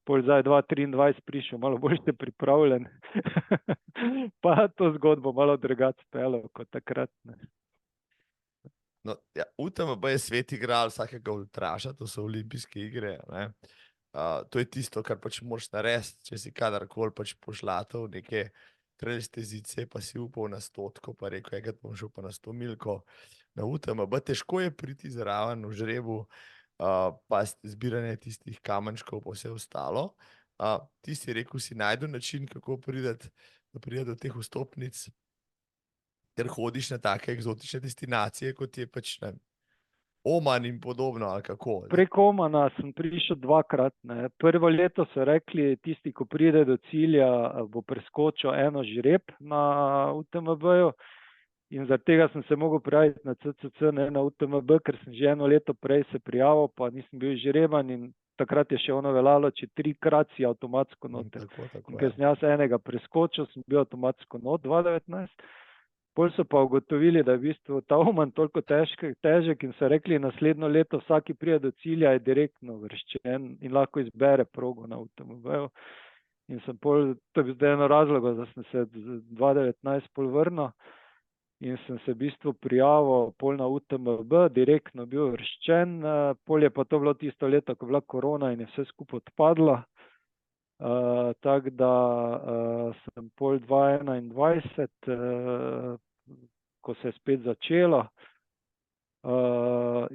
pol zdaj 2023 prišel malo boljše pripravljen, pa to zgodbo malo drugače speljal kot takrat. Ne. No, ja, UTMB je svet igral vsakega ultraša, to so olimpijske igre. Ne? To je tisto, kar pač moraš narediti, če si kadarkoli pač pošlatov neke trail stezice, pa si upal na 100, pa rekel, enkrat bom šel pa na 100 milko na UTMB. Težko je priti zraven v žrebu, pa zbiranje tistih kamenčkov, pa vse ostalo. Ti si rekel, si najdel način, kako priti do teh vstopnic, ker hodiš na take eksotične destinacije, kot je pač Oman in podobno, ali kako? Prek Omana sem prišel 2-krat. Ne. Prvo leto so rekli, tisti, ko pride do cilja, bo preskočil eno žreb na UTMB-ju in zaradi tega sem se mogel prijaviti na CCC, ne na UTMB, ker sem že 1 leto prej se prijavil, pa nisem bil žreban in takrat je še ono veljalo, če 3-krat si avtomatsko noter. Tako, ker sem jaz enega preskočil, sem bil avtomatsko not 2019. Pol so pa ugotovili, da je v bistvu ta Oman toliko težek in so rekli, naslednjo leto vsaki pride do cilja, je direktno uvrščen in lahko izbere progo na UTMB-ju. In sem pol, to je zdaj eno razlogo, da sem se 2019 pol vrnil in sem se v bistvu prijavil pol na UTMB, direktno bil uvrščen, pol je pa to bilo tisto leto, ko je bila korona in je vse skupaj odpadlo. Tako da sem pol 2021, ko se je spet začelo,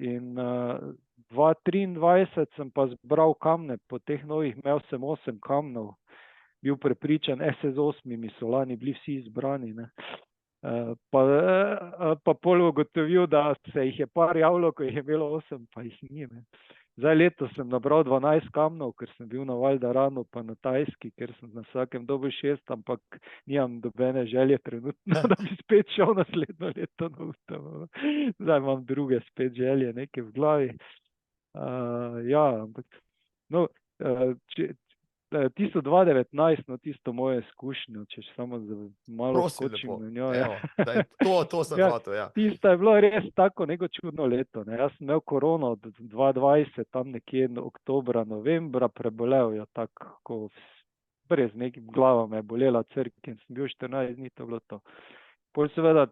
in 2023 sem pa zbral kamne, po teh novih imel sem 8 kamnov, bil prepričan, SS8 so lani bili vsi izbrani, ne. Pa pol ugotovil, da se jih je par javilo, ko jih je bilo 8, pa jih ni, ne. Zdaj letos sem nabral 12 kamnov, ker sem bil na Valdaranu pa na Tajski, ker sem na vsakem dobil 6, ampak nimam dobene želje trenutno, da bi spet šel naslednjo leto na UTMB. Zdaj imam druge spet želje, neke v glavi. Ja, ampak no, tisto 2019, no tisto moje izkušnjo, če samo malo skočim na njo. To sem hotel, ja. Tisto je bilo res tako neko čudno leto. Ne. Jaz sem imel korono od 2020, tam nekje oktobra, novembra, prebolel jo tako brez nekim glava me je bolela crk in sem bil 14 dni, to je bilo to. Pol seveda,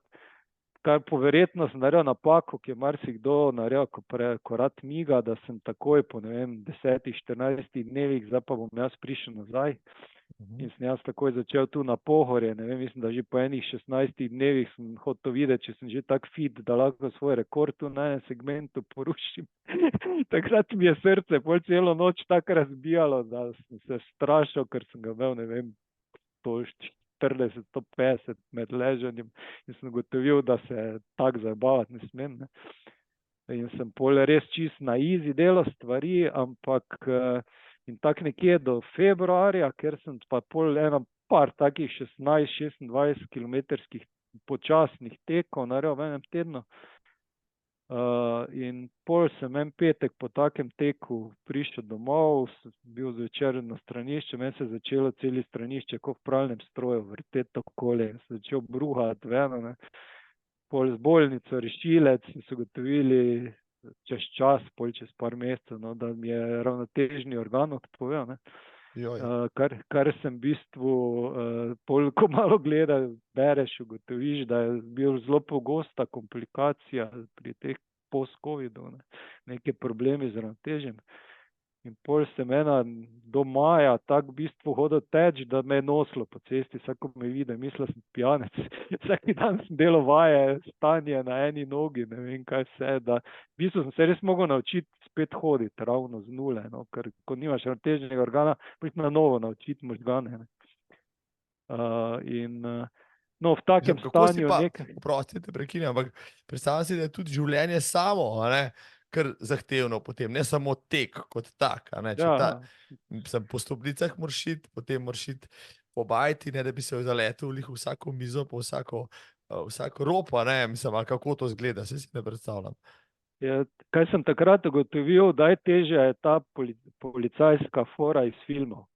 kar po verjetno sem naredil napako, ki je marsikdo naredil, ko rad miga, da sem takoj po, ne vem, 10-14 dnevih, zdaj pa bom jaz prišel nazaj. In sem jaz takoj začel tu na Pohorje, ne vem, mislim, da že po enih 16 dnevih sem hotel videti, če sem že tak fit, da lahko svoj rekord tu na enem segmentu porušim. Takrat mi je srce pol celo noč tako razbijalo, da sem se strašil, ker sem ga imel, ne vem, 140-150 med ležanjem in sem ugotovil, da se tako zabavati ne smem. Ne. In sem pol res čist na easy delal stvari, ampak in tako nekje do februarja, ker sem pa pol par takih 16-26 kilometrskih počasnih tekov naredil v enem tednu. In pol sem en petek po takem teku prišel domov, bil zvečer na stranišču, meni se je začelo celi stranišče kot v pralnem stroju vrteti okoli, se začel bruhati ven, ne. Pol z bolnico rešilec in so gotovili čez čas, pol čez par mesecev, no, da mi je ravnotežni organ odpovedal, ne. Kar sem v bistvu, pol ko malo gledal, bereš, ugotoviš, da je bil zelo pogosta komplikacija pri teh post-covidu, ne. Neke problemi z ravnotežjem. In pol sem do maja tako v bistvu hodil teč, da me je nosilo po cesti, vsako me vidi, mislil sem pijanec. Vsaki dan sem delal vaje, stanje na eni nogi, ne vem kaj vse, da v bistvu sem se res mogel naučiti spet hoditi ravno z nule, no, ker ko nimaš ravnotežnega organa, moraš na novo naučiti možgane. No, v takem stanju nekaj. Oprostite, prekinjam, ampak predstavljam si, da je tudi življenje samo, ne, kar zahtevno potem, ne samo tek kot tak, ne, sem po stopnicah moraš iti, potem moraš iti po bajti, ne, da bi se zaletel v vsako mizo, po vsako ropo, ne, mislim, kako to izgleda, se si ne predstavljam. Ja, kaj sem takrat ugotovil, da je težja je ta policajska fora iz filmov,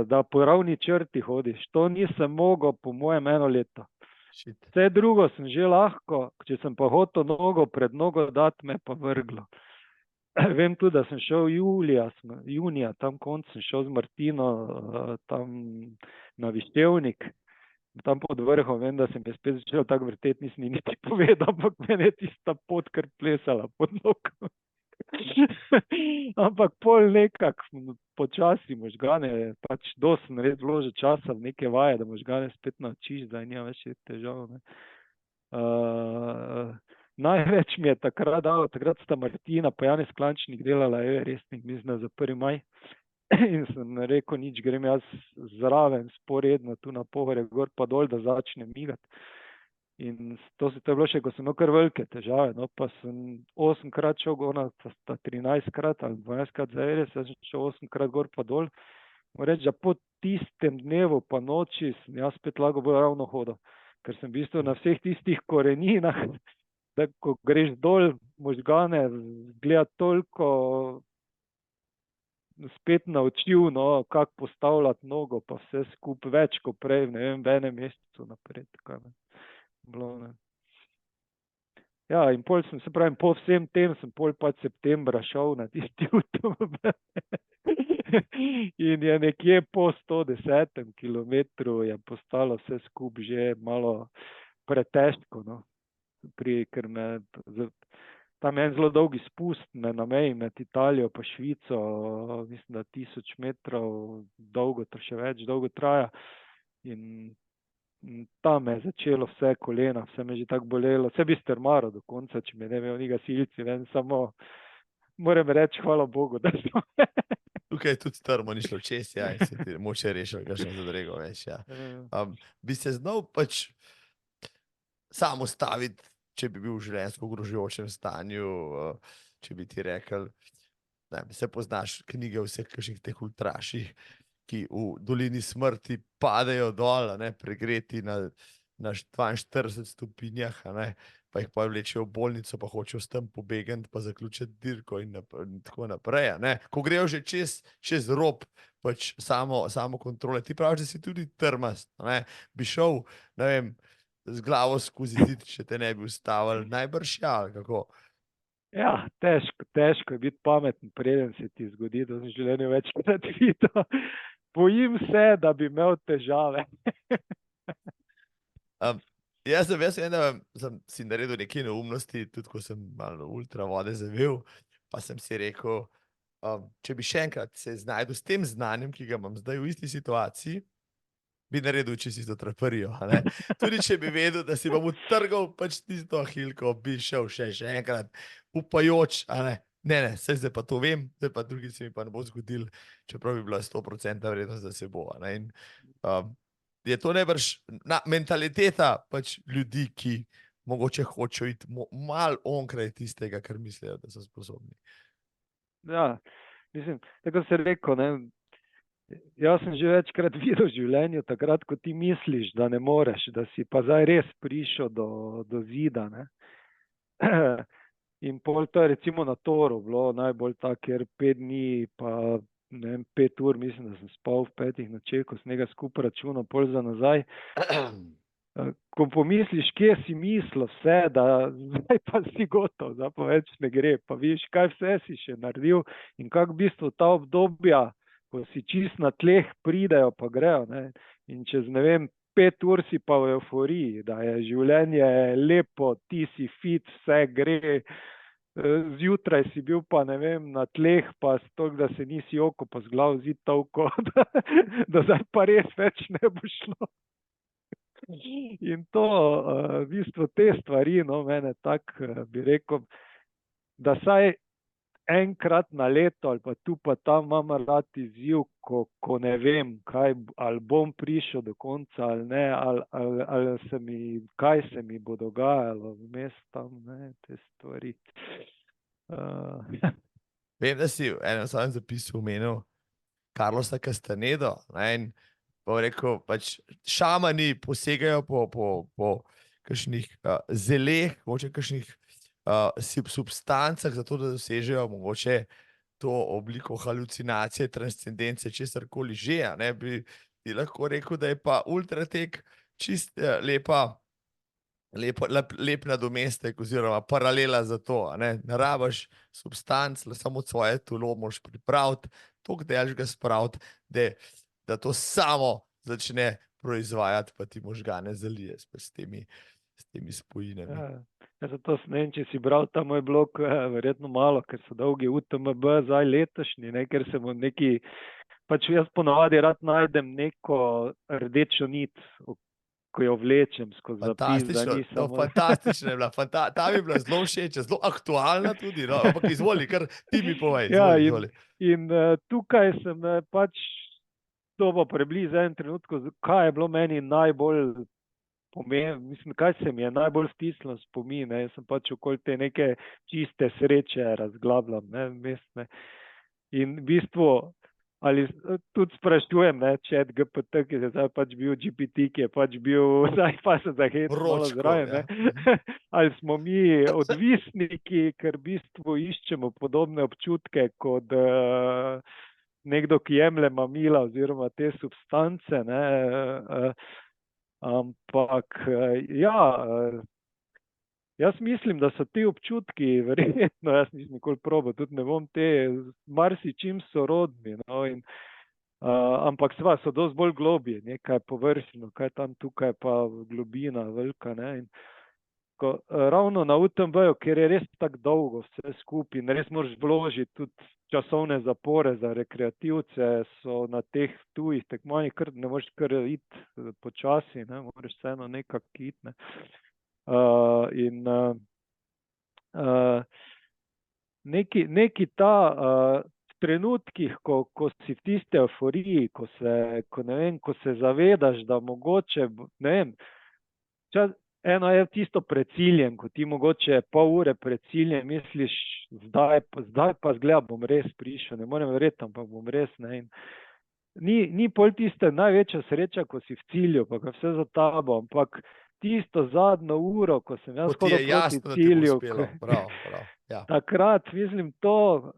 da po ravni črti hodiš, to nisem mogel po mojem 1 leto. Vse drugo sem že lahko, če sem pa hotel nogo pred nogo dati, me pa vrglo. Vem tudi, da sem šel junija, tam konc sem šel z Martino tam na Vištevnik, tam pod vrhom, vem, da sem je spet začel tako vrteti, nisem niti povedal, ampak meni je tista pot kar plesala pod nogo. Ampak pol nekako počasi možgane, pač dosti sem res vložil časa v neke vaje, da možgane spet naučiš, da nima več težav. Največ mi je takrat dalo, takrat sta Martina pa Janez Klančnik delala Everestnik, mislim, za 1. maj. In sem rekel, nič, grem jaz zraven, sporedno tu na Pohorje, gor pa dol, da začnem migati. In to je bilo še, ko sem imel kar velike težave, no, pa sem 8-krat šel gor, 13-krat ali 12-krat za Everest, sem šel 8-krat gor pa dol. Moram reči, da po tistem dnevu pa noči sem jaz spet lahko bolj ravno hodil, ker sem v bistvu na vseh tistih koreninah, da ko greš dol, možgane gleda toliko spet naučil, no, kako postavljati nogo, pa vse skupaj več kot prej, ne vem, v enem mesecu naprej, tako ne. Ja, in pol sem, se pravim, po vsem tem sem pol pač septembra šel na tisti YouTube in je nekje po 110. kilometru je postalo vse skupaj že malo pretežko, no, ker tam je en zelo dolgi spust na meji med Italijo pa Švico, mislim, da 1000 metrov dolgo, to še več dolgo traja in tam je začelo vse kolena, vse me že tako bolelo, vse bi strmaro do konca, če me ne bi oni gasilci, ven, samo moram reči, hvala Bogu, da so. Tukaj tudi strmo ni šlo čez, ja, in se ti moče rešil, kakšno zadrego več, ja. Bi se znal pač sam ustaviti, če bi bil v življenjsko ogrožajočem stanju, če bi ti rekel, ne, se poznaš knjige vseh kakšnih teh ultraših, ki v dolini smrti padejo dol, ne, pregreti na 42 stopinjah, ne, pa jih pa vlečejo v bolnico, pa hočejo s tem pobegati, pa zaključiti dirko in tako naprej, ne. Ko grejo že čez rob, pač samo kontrole. Ti praviš, da si tudi trmast, ne, bi šel, ne vem, z glavo skozi zid, če te ne bi ustavili, najbrž ja, ali kako? Ja, težko je biti pameten, preden se ti zgodi, da sem v življenju večkrat videl. bojim se, da bi imel težave. Jaz vem, da sem si naredil neke neumnosti, tudi ko sem malo ultra vode zavel, pa sem si rekel, če bi še enkrat se znašel s tem znanjem, ki ga imam zdaj v isti situaciji, bi naredil čisto traperijo. Tudi če bi vedel, da si bom utrgal pač tisto ahilko, bi šel še enkrat, upajoč, ne, zdaj pa to vem, zdaj pa drugi se mi pa ne bo zgodil, čeprav bi bila 100% vrednost, da se bo. In je to najbrž mentaliteta pač ljudi, ki mogoče hočejo iti malo onkraj tistega, kar mislijo, da so sposobni. Ja, mislim, tako se rekel, ne, jaz sem že večkrat videl v življenju, takrat, ko ti misliš, da ne moreš, da si pa zdaj res prišel do zida, ne. In pol to je recimo na Toru bilo najbolj tako, ker 5 dni, pa ne vem, 5 ur, mislim, da sem spal v 5 nočeh, ko sem nekaj skupaj računal, pol za nazaj. Ko pomisliš, kje si mislil vse, da zdaj pa si gotov, zdaj pa več ne gre, pa vidiš, kaj vse si še naredil in kako v bistvu ta obdobja, ko si čist na tleh, pridejo pa grejo, ne. In čez, ne vem, 5 ur si pa v euforiji, da je življenje lepo, ti si fit, vse gre, zjutraj si bil pa, ne vem, na tleh, pa toliko, da se nisi oko pa z glav zid toliko, da zdaj pa res več ne bo šlo. In to, v bistvu te stvari, no, mene tako, bi rekel, da saj enkrat na leto ali pa tu pa tam imam rad izziv, ko ne vem, ali bom prišel do konca ali ne, ali kaj se mi bo dogajalo vmes tam, ne, te stvari. Vem, da si v enem samem zapisu omenil Carlosa Castanedo, in bom rekel, pač šamani posegajo po kakšnih zeleh, mogoče kakšnih substancah, zato da dosežejo mogoče to obliko halucinacije, transcendence, česarkoli že, bi lahko rekel, da je pa ultratek čist lep nadomestek oziroma paralela za to, ne rabiš substanc, samo svoje telo moraš pripraviti, toliko delaš ga spraviti, da to samo začne proizvajati, pa ti možgane zalije s temi spojinami. Ja, zato ne vem, če si bral ta moj blog, verjetno malo, ker so dolgi UTMB zdaj letošnji, ne, ker se bo neki, pač jaz ponavadi rad najdem neko rdečo nit, ko jo vlečem skozi zapis, da ni samo... Fantastično je bila, ta bi bila zelo všeč, zelo aktualna tudi, no, ampak izvoli, kar ti mi povej, izvoli. In tukaj sem pač to bo približno en trenutku, kaj je bilo meni najbolj mislim, kaj se mi je najbolj stisnilo spomin, jaz sem pač okoli te neke čiste sreče razglabljam, ne, mestne. In v bistvu, ali tudi sprašujem, ne, chat GPT, ki je zdaj pač bil GPT, ki je pač bil, zdaj pa se zahecam malo zraven, ne. Ali smo mi odvisniki, ker v bistvu iščemo podobne občutke kot nekdo, ki jemlje mamila oziroma te substance, ne, ampak ja, jaz mislim, da so ti občutki verjetno, jaz nisem nikoli probal, tudi ne bom te, marsičim sorodni, no, in ampak seveda so dosti bolj globje, nekaj površno, kaj tam tukaj pa globina velika, ne, in ravno na UTMB-ju, ker je res tako dolgo vse skupaj in res moraš vložiti tudi časovne zapore za rekreativce, so na teh tujih tekmovanjih, ne moreš kar iti počasi, ne, moraš vseeno nekako iti, ne. In neki ta trenutkih, ko si v tiste euforiji, ko ne vem, ko se zavedaš, da mogoče, ne vem, eno je tisto pred ciljem, ko ti mogoče pol ure pred ciljem misliš, zdaj pa zgleda, bom res prišel, ne morem verjeti, ampak bom res, ne, in ni pol tiste največja sreča, ko si v cilju, pa ko vse za tabo, ampak tisto zadnjo uro, ko sem jaz hodil proti cilju, ja. Takrat, mislim, to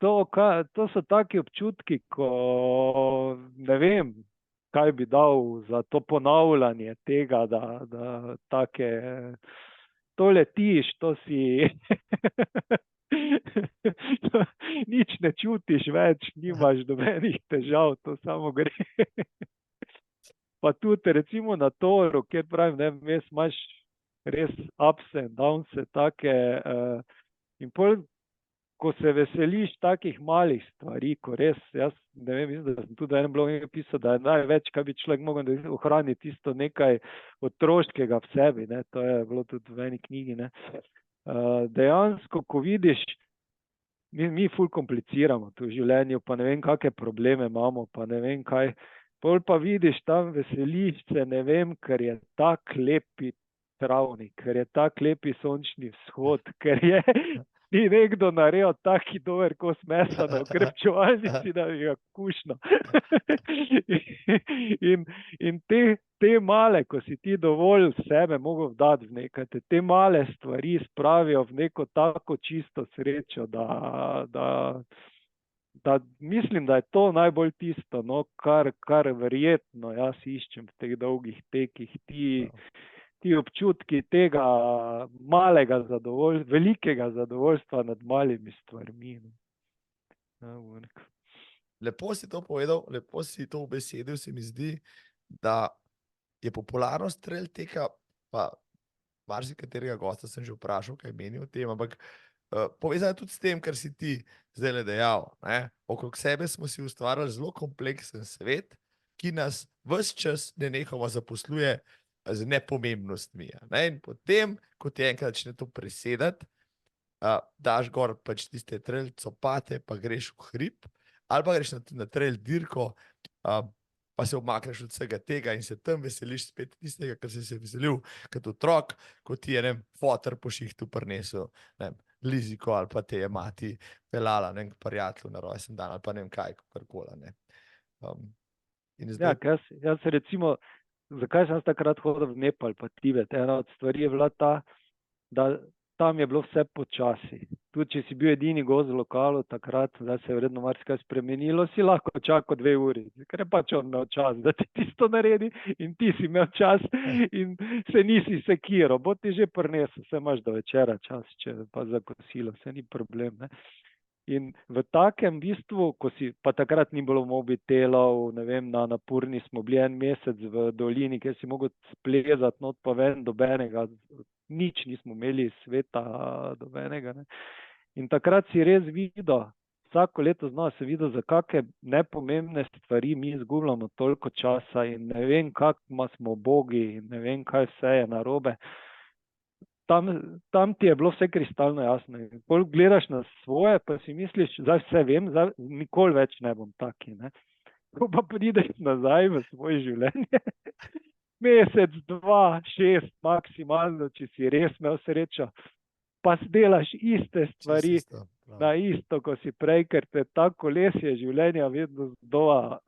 so taki občutki, ko ne vem, kaj bi dal za to ponavljanje tega, da take, to letiš, to si Nič ne čutiš več, nimaš nobenih težav, to samo gre. Pa tudi recimo na toru, kjer pravim, ne, vmes imaš res ups and downs, take, in pol, ko se veseliš takih malih stvari, ko res, jaz ne vem, mislim, da sem tudi v enem blogu napisal, da je največ, kaj bi človek mogel ohraniti, tisto nekaj otroškega v sebi, ne, to je bilo tudi v eni knjigi, ne. Dejansko, ko vidiš, mi ful kompliciramo tu v življenju, pa ne vem, kakšne probleme imamo, pa ne vem kaj, pol pa vidiš tam veselišče, ne vem, ker je tak lepi travnik, ker je tak lepi sončni vzhod, ker je ni nekdo naredil taki dober kos mesa na okrepčevalnici, da bi ga kušno. In te male, ko si ti dovolj sebe mogel dati v nekaj, te male stvari spravijo v neko tako čisto srečo, da mislim, da je to najbolj tisto, no, kar verjetno jaz iščem v teh dolgih tekih, ti občutki tega malega zadovoljstva, velikega zadovoljstva nad malimi stvarmi. Lepo si to povedal, lepo si to ubesedil, se mi zdi, da je popularnost trail teka, pa marsikaterega gosta sem že vprašal, kaj meni o tem, ampak povezano tudi s tem, kar si ti zdaj dejal, ne? Okrog sebe smo si ustvarjali zelo kompleksen svet, ki nas ves čas nenehoma zaposluje z nepomembnostmi. Ne? In potem, ko ti enkrat začne to presedati, daš gor pač tiste trail copate, pa greš v hrib, ali pa greš na trail dirko, pa se omakneš od vsega tega in se tam veseliš spet tistega, kar si se veselil kot otrok, ko ti je foter po šihtu prinesel liziko, ali pa te je mati pelala prijatelju na rojsten dan, ali pa ne vem kaj, karkoli. Ja, jaz recimo, zakaj sem takrat hodil v Nepal pa Tibet? Ena od stvari je bila ta, da tam je bilo vse počasi. Tudi če si bil edini gost v lokalu takrat, da se je vredno marsikaj spremenilo, si lahko čakal 2 uri, ker je pač on imel čas, da ti tisto naredi in ti si imel čas in se nisi sekiral, bo ti že prinesel, vse imaš do večera čas, če pa za kosilo, vse ni problem, ne. In v takem bistvu, ko si, pa takrat ni bilo mobitelov, ne vem, na Napurni smo bili 1 mesec v dolini, kjer si mogel splezati not pa ven dobenega, nič nismo imeli sveta dobenega, ne. In takrat si res videl, vsako leto znova se videl, za kakšne nepomembne stvari mi izgubljamo toliko časa in ne vem, kako smo bogi in ne vem, kaj vse je narobe. Tam ti je bilo vse kristalno jasno. Bolj gledaš na svoje, pa si misliš, zdaj vse vem, zdaj nikoli več ne bom taki, ne. Ko pa prideš nazaj v svoje življenje, mesec, 2, 6 maksimalno, če si res imel srečo, pa delaš iste stvari, na isto, ko si prej, ker te ta kolesje življenja vedno znova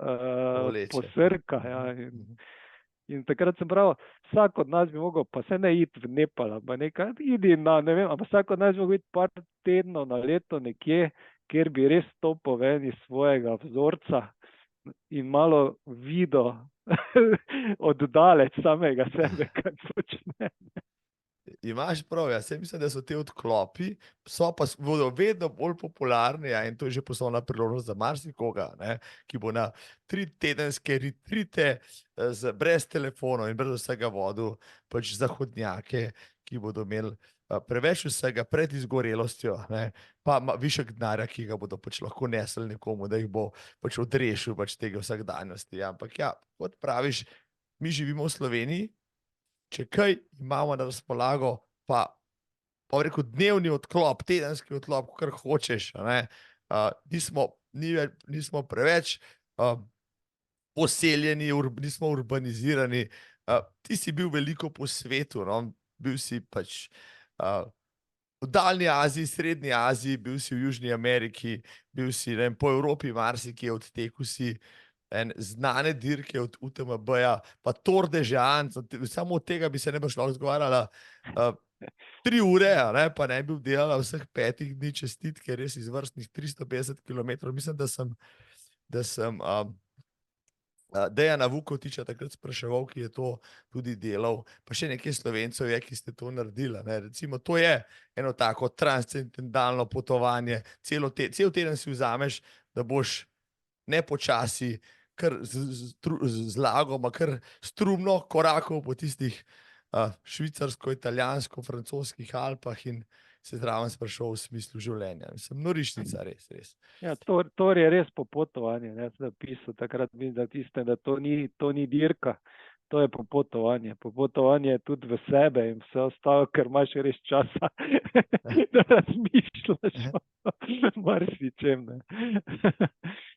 posrka. Ja, in takrat sem pravil, vsak od nas bi mogel, pa se ne iti v Nepal, pa nekaj, idi na, ne vem, ampak vsak od nas bi mogel iti par tednov na leto nekje, kjer bi res stopil ven iz svojega vzorca in malo videl oddaleč samega sebe, kaj počne. Imaš prav, jaz mislim, da so te odklopi, so pa bodo vedno bolj popularni, ja, in to je že poslovna priložnost za marsikoga, ne, ki bo na 3-tedenske retrite brez telefonov in brez vsega vodil, pač zahodnjake, ki bodo imeli preveč vsega pred izgorelostjo, ne, pa višek denarja, ki ga bodo pač lahko nesli nekomu, da jih bo pač odrešil pač tega vsakdanjosti. Ja, ampak ja, kot praviš, mi živimo v Sloveniji, če kaj imamo na razpolago, pa rekel dnevni odklop, tedenski odklop, kar hočeš, ne, nismo preveč poseljeni, nismo urbanizirani, ti si bil veliko po svetu, no, bil si pač v Daljni Aziji, Srednji Aziji, bil si v Južni Ameriki, bil si, ne vem, po Evropi marsikje, odtekel si znane dirke od UTMB-ja, pa Tour de Géant, samo od tega bi se ne bi šlo zgovarjala 3 ure, ne, pa ne bi delala vseh 5 dni čestitke, res izvrstnih 350 km. Mislim, da sem Dejana Vukotiča takrat spraševal, ki je to tudi delal, pa še nekaj Slovencev je, ki ste to naredili. Ne. Recimo, to je eno tako transcendentalno potovanje. Cel teden si vzameš, da boš ne počasi, kar z lagoma, kar strumno korakal po tistih švicarsko-italijansko-francoskih Alpah in se zraven spraševal v smislu življenja. Mislim, norišnica, res, res. Ja, to je res popotovanje. Jaz sem pisal takrat, da to ni dirka, to je popotovanje. Popotovanje je tudi v sebe in vse ostalo, ker imaš res časa, da razmišljaš o marsičem.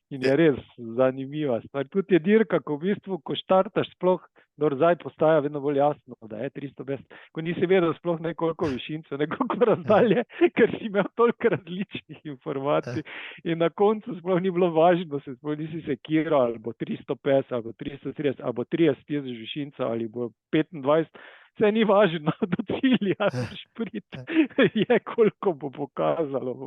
In je res zanimiva stvar. Tudi je dirka, ko v bistvu, ko štartaš sploh, zdaj postaja vedno bolj jasno, da je 350, ko nisi vedel sploh nekoliko višincev, nekoliko razdalje, ker si imel toliko različnih informacij in na koncu sploh ni bilo važno, sploh nisi sekiral, ali bo 350, ali bo 330, ali bo 30 tisoč višincev, ali bo 25, vse ni važno, do cilja šprit je, koliko bo pokazalo.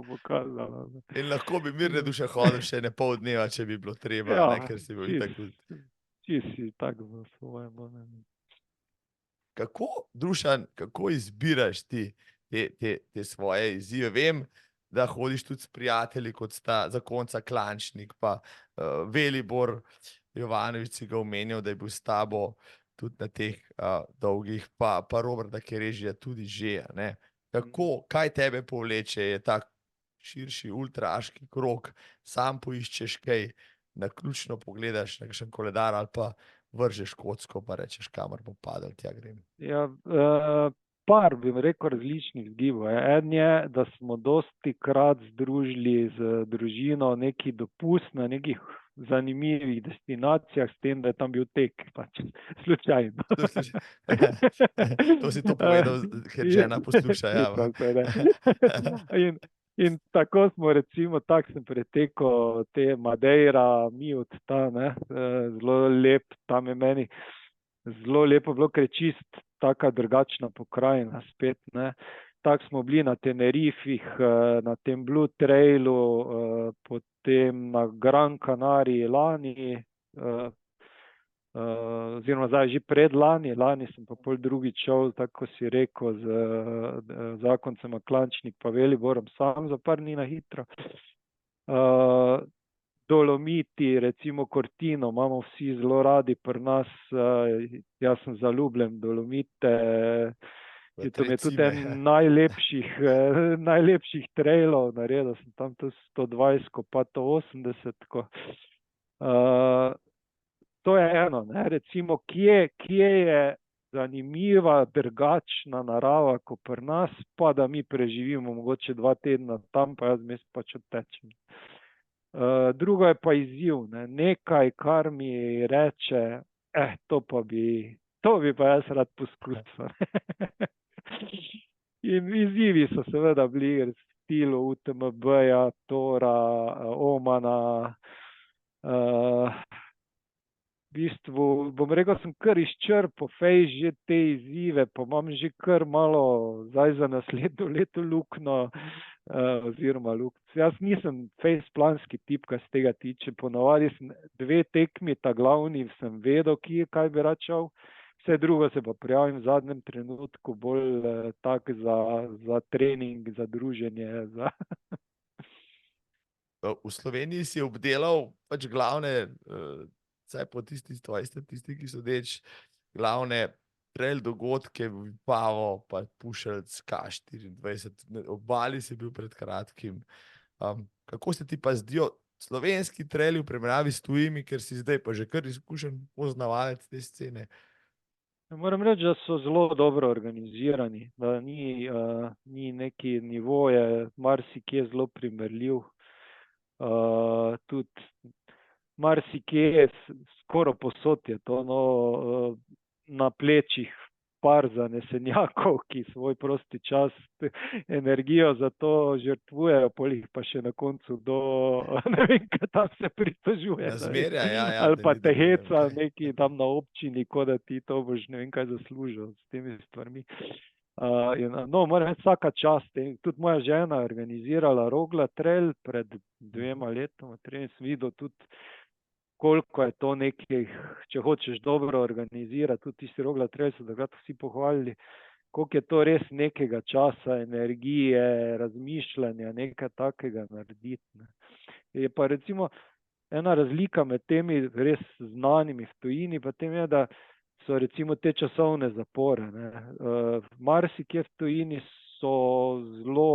In lahko bi mirne duše hodil še ne pol dneva, če bi bilo treba, Ja, ker si bil itak tudi. si tako v svojem. Dušan, kako izbiraš ti te svoje izzive? Vem, da hodiš tudi s prijatelji, kot sta zakonca Klančnik, pa Velibor Jovanovič si ga omenjal, da je bil s tabo tudi na teh dolgih, pa Roberta Kerežija tudi že. Ne? Kaj tebe povleče, je ta širši ultraški krog, sam poiščeš kaj, naključno pogledaš na kakšen koledar ali pa vržeš kocko pa rečeš, kamor bom padel, tja grem. Ja, par bi rekel različnih vzgibov. En je, da smo dosti krat združili z družino neki dopust na nekih zanimivih destinacijah, s tem, da je tam bil tek, pač slučajno. To si to povedal, ker žena posluša. In tako smo recimo, tako sem pretekel te Madeira, Miut, zelo lep, tam je meni zelo lepo bilo, ker je čist taka drugačna pokrajina spet, ne. Tako smo bili na Tenerifih, na tem Blue Trailu, potem na Gran Canariji lani, oziroma zdaj že predlani, lani sem pa pol drugič šel, tako si rekel, z zakoncema Klančnik pa Veliborom sam za par dni na hitro. Dolomiti, recimo Cortino, imamo vsi zelo radi pri nas, jaz sem zaljubljen v Dolomite, to mi je tudi en najlepših trailov, naredil sem tam to 120, pa to 80. To je eno, ne? Recimo, kje je zanimiva, drugačna narava, kot pri nas, pa da mi preživimo mogoče 2 tedna tam, pa jaz mes pač odtečem. Drugo je pa izziv, ne? Nekaj, kar mi reče, to bi pa jaz rad poskusil. In izzivi so seveda bili v stilu UTMB-ja, Tora, Omana, v bistvu, bom rekel, sem kar izčrpal že te izzive, pa imam že kar malo zdaj za naslednjo leto luknjo, oziroma jaz nisem planski tip, kar se tega tiče, ponavadi sem 2 tekmi, ta glavni sem vedel, kaj bi rad šel, vse drugo se pa prijavim v zadnjem trenutku, bolj tak za trening, za druženje. V Sloveniji si obdelal pač glavne, vsaj po tisti tvoji statistiki sodeč, glavne trail dogodke, Vipavo, pa Pušelc, K24, Obali si bil pred kratkim. Kako se ti pa zdijo slovenski traili v primerjavi s tujimi, ker si zdaj pa že kar izkušen poznavalec te scene? Moram reči, da so zelo dobro organizirani, da ni neki nivo, je marsikje zelo primerljiv. Tudi marsikje, skoraj povsod je to, na plečih par zanesenjakov, ki svoj prosti čas, energijo za to žrtvujejo, polih pa še na koncu ne vem, kaj tam se pritožuje. Razmerja, ali pa te heca neki tam na občini, kot da ti to boš ne vem kaj zaslužil s temi stvarmi. Moram reči, vsaka čast. Tudi moja žena je organizirala Rogla trail pred 2 letoma, sem videl tudi, koliko je to nekih, če hočeš dobro organizirati, tudi tisti Rogla Trail so takrat vsi pohvalili, koliko je to res nekega časa, energije, razmišljanja, nekaj takega narediti. Ne. Je pa recimo ena razlika med temi res znanimi v tujini, pa tem je, da so recimo te časovne zapore. Ne. Marsikje v tujini so zelo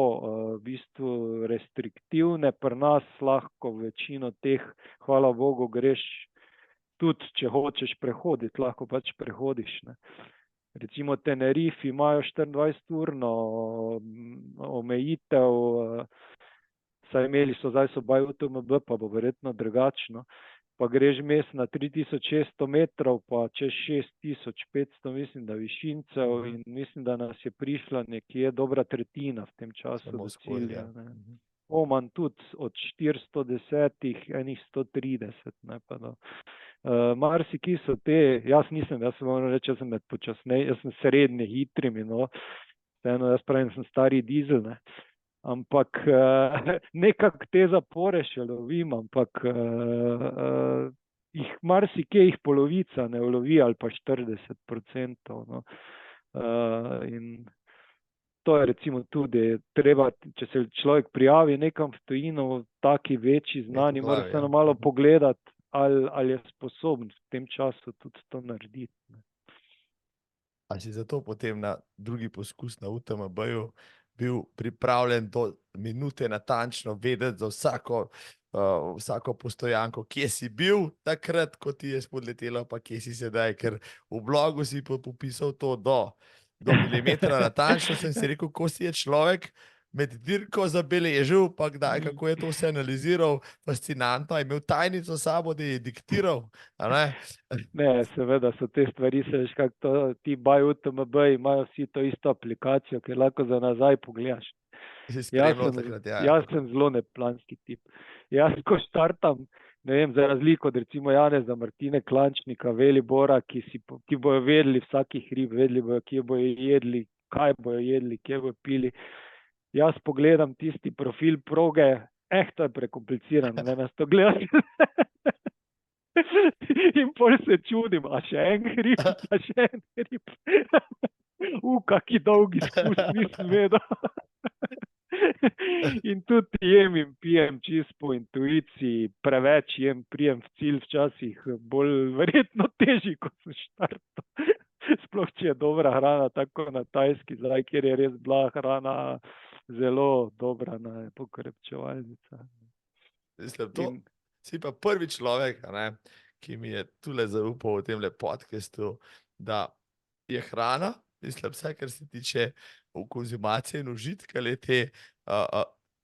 v bistvu restriktivne, pri nas lahko večino teh, hvala Bogu, greš tudi, če hočeš prehoditi, lahko pač prehodiš. Ne. Recimo Tenerife imajo 24-urno omejitev, saj imeli so, zdaj so baj UTMB, pa bo verjetno drugačno, pa greš mes na 3600 metrov, pa čez 6500, mislim, da višincev in mislim, da nas je prišla nekje dobra tretjina v tem času do cilja. Oman tudi od 410, enih 130, ne pa da. Marsiki so te, jaz se moram reči, jaz sem med počasnej, jaz sem srednje hitrimi, no, jaz pravim, sem stari dizel, ne. Ampak nekako te zapore še lovim, ampak marsikje jih polovica ne ulovi ali pa 40%. No. In to je recimo tudi treba, če se človek prijavi nekam v tujino, taki večji znani, mora se malo pogledati, ali je sposoben v tem času tudi to narediti. Ne. A si zato potem na drugi poskus na UTMB-ju bil pripravljen do minute natančno vedeti za vsako postojanko, kje si bil takrat, ko ti je spodletelo, pa kje si sedaj, ker v blogu si popisal to do milimetra natančno, sem si rekel, ko si je človek med dirko zabeležil, pa kdaj, kako je to vse analiziral, fascinantno, je imel tajnico sabo, da je diktiral, a ne? Ne, seveda so te stvari, se veš, kako to, ti baj UTMB imajo vsi to isto aplikacijo, ki lahko za nazaj pogledaš. Jaz sem zelo neplanski tip. Jaz, ko štartam, ne vem, za razliko od recimo Janeza Martine Klančnika, Velibora, ki bojo vedeli vsaki hrib, vedeli bojo, kje bojo jedli, kaj bojo jedli, kje bojo pili. Jaz pogledam tisti profil proge, to je prekomplicirano, ne nas to gledati. In pol se čudim, a še en hrib. Kaki dolgi spust, nisem vedel. In tudi jem in pijem čisto po intuiciji, preveč jem, prijem v cilj včasih bolj verjetno težji, kot sem štartal. Sploh, če je dobra hrana, tako na Tajski, zdaj, kjer je res bila hrana zelo dobra na pokrepčevalnica. Mislim, to si pa prvi človek, ne, ki mi je tule zaupal v tem podcastu, da je hrana, mislim, vse, kar se tiče konzumacije in užitka le-te,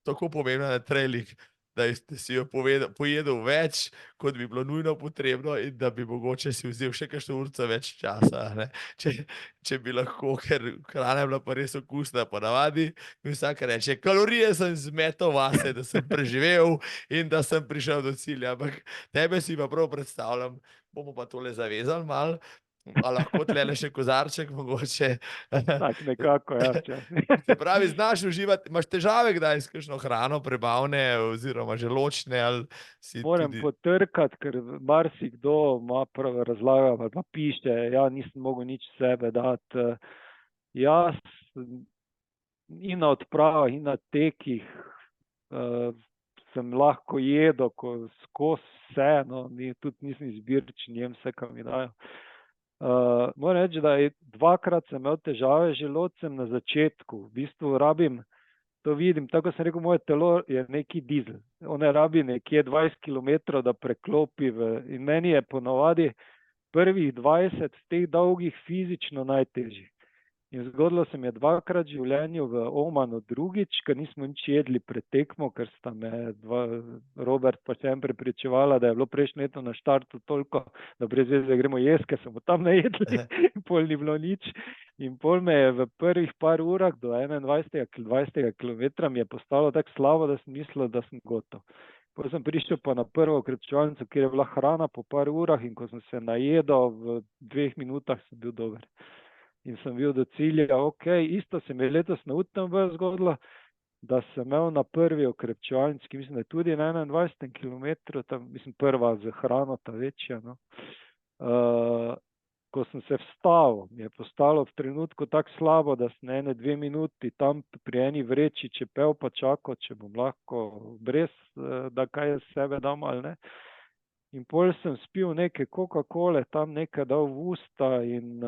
tako pomembna na trailih, da ste si jo pojedel več, kot bi bilo nujno potrebno in da bi mogoče si vzel še kakšno urico več časa, ne. Če bi lahko, ker hrana je bila pa res okusna, ponavadi mi vsak reče, kalorije sem zmetal vase, da sem preživel in da sem prišel do cilja, ampak tebe si pa prav predstavljam, bomo pa tole zavezali malo, a lahko tlele še kozarček mogoče. Tak nekako, ja. Se pravi, znaš uživati, imaš težave kdaj s kakšno hrano, prebavne oziroma želodčne, ali si moram tudi... potrkati, ker marsikdo ima prav razlaga, ali pa piše, ja, nisem mogel nič sebe dati. Jaz in na odpravah, in na tekih sem lahko jedel skozi vse, no, tudi nisem izbirčen, jem vse, kar mi dajo. Moram reči, da dvakrat sem imel težave z želodcem na začetku. V bistvu rabim, to vidim, tako sem rekel, moje telo je neki dizel. One rabi nekje 20 km, da preklopi in meni je ponavadi prvih 20 teh dolgih fizično najtežjih. In zgodilo se mi je dvakrat v življenju v Omanu drugič, ker nismo nič jedli pred tekmo, ker sta me Robert pa sem prepričevala, da je bilo prejšnje leto na štartu toliko, da brez veze gremo jesti, ker smo tam najedli in pol ni bilo nič. In pol me je v prvih par urah do 21. kilometra mi je postalo tako slabo, da sem mislil, da sem gotov. Potem sem prišel pa na prvo okrepčevalnico, kjer je bila hrana po par urah in ko sem se najedel, v 2 minutah sem bil dober. In sem bil do cilja, isto se mi je letos na UTMB zgodilo, da sem imel na prvi okrepčevalnici, mislim, da je tudi na 21 km, tam, mislim, prva z hrano, ta večja, no. Ko sem se vstal, mi je postalo v trenutku tako slabo, da sem 1-2 minuti tam pri eni vreči čepel pa čakal, če bom lahko brez, da kaj jaz sebe dam ali ne. In pol sem spil neke Coca-Cole, tam nekaj dal v usta in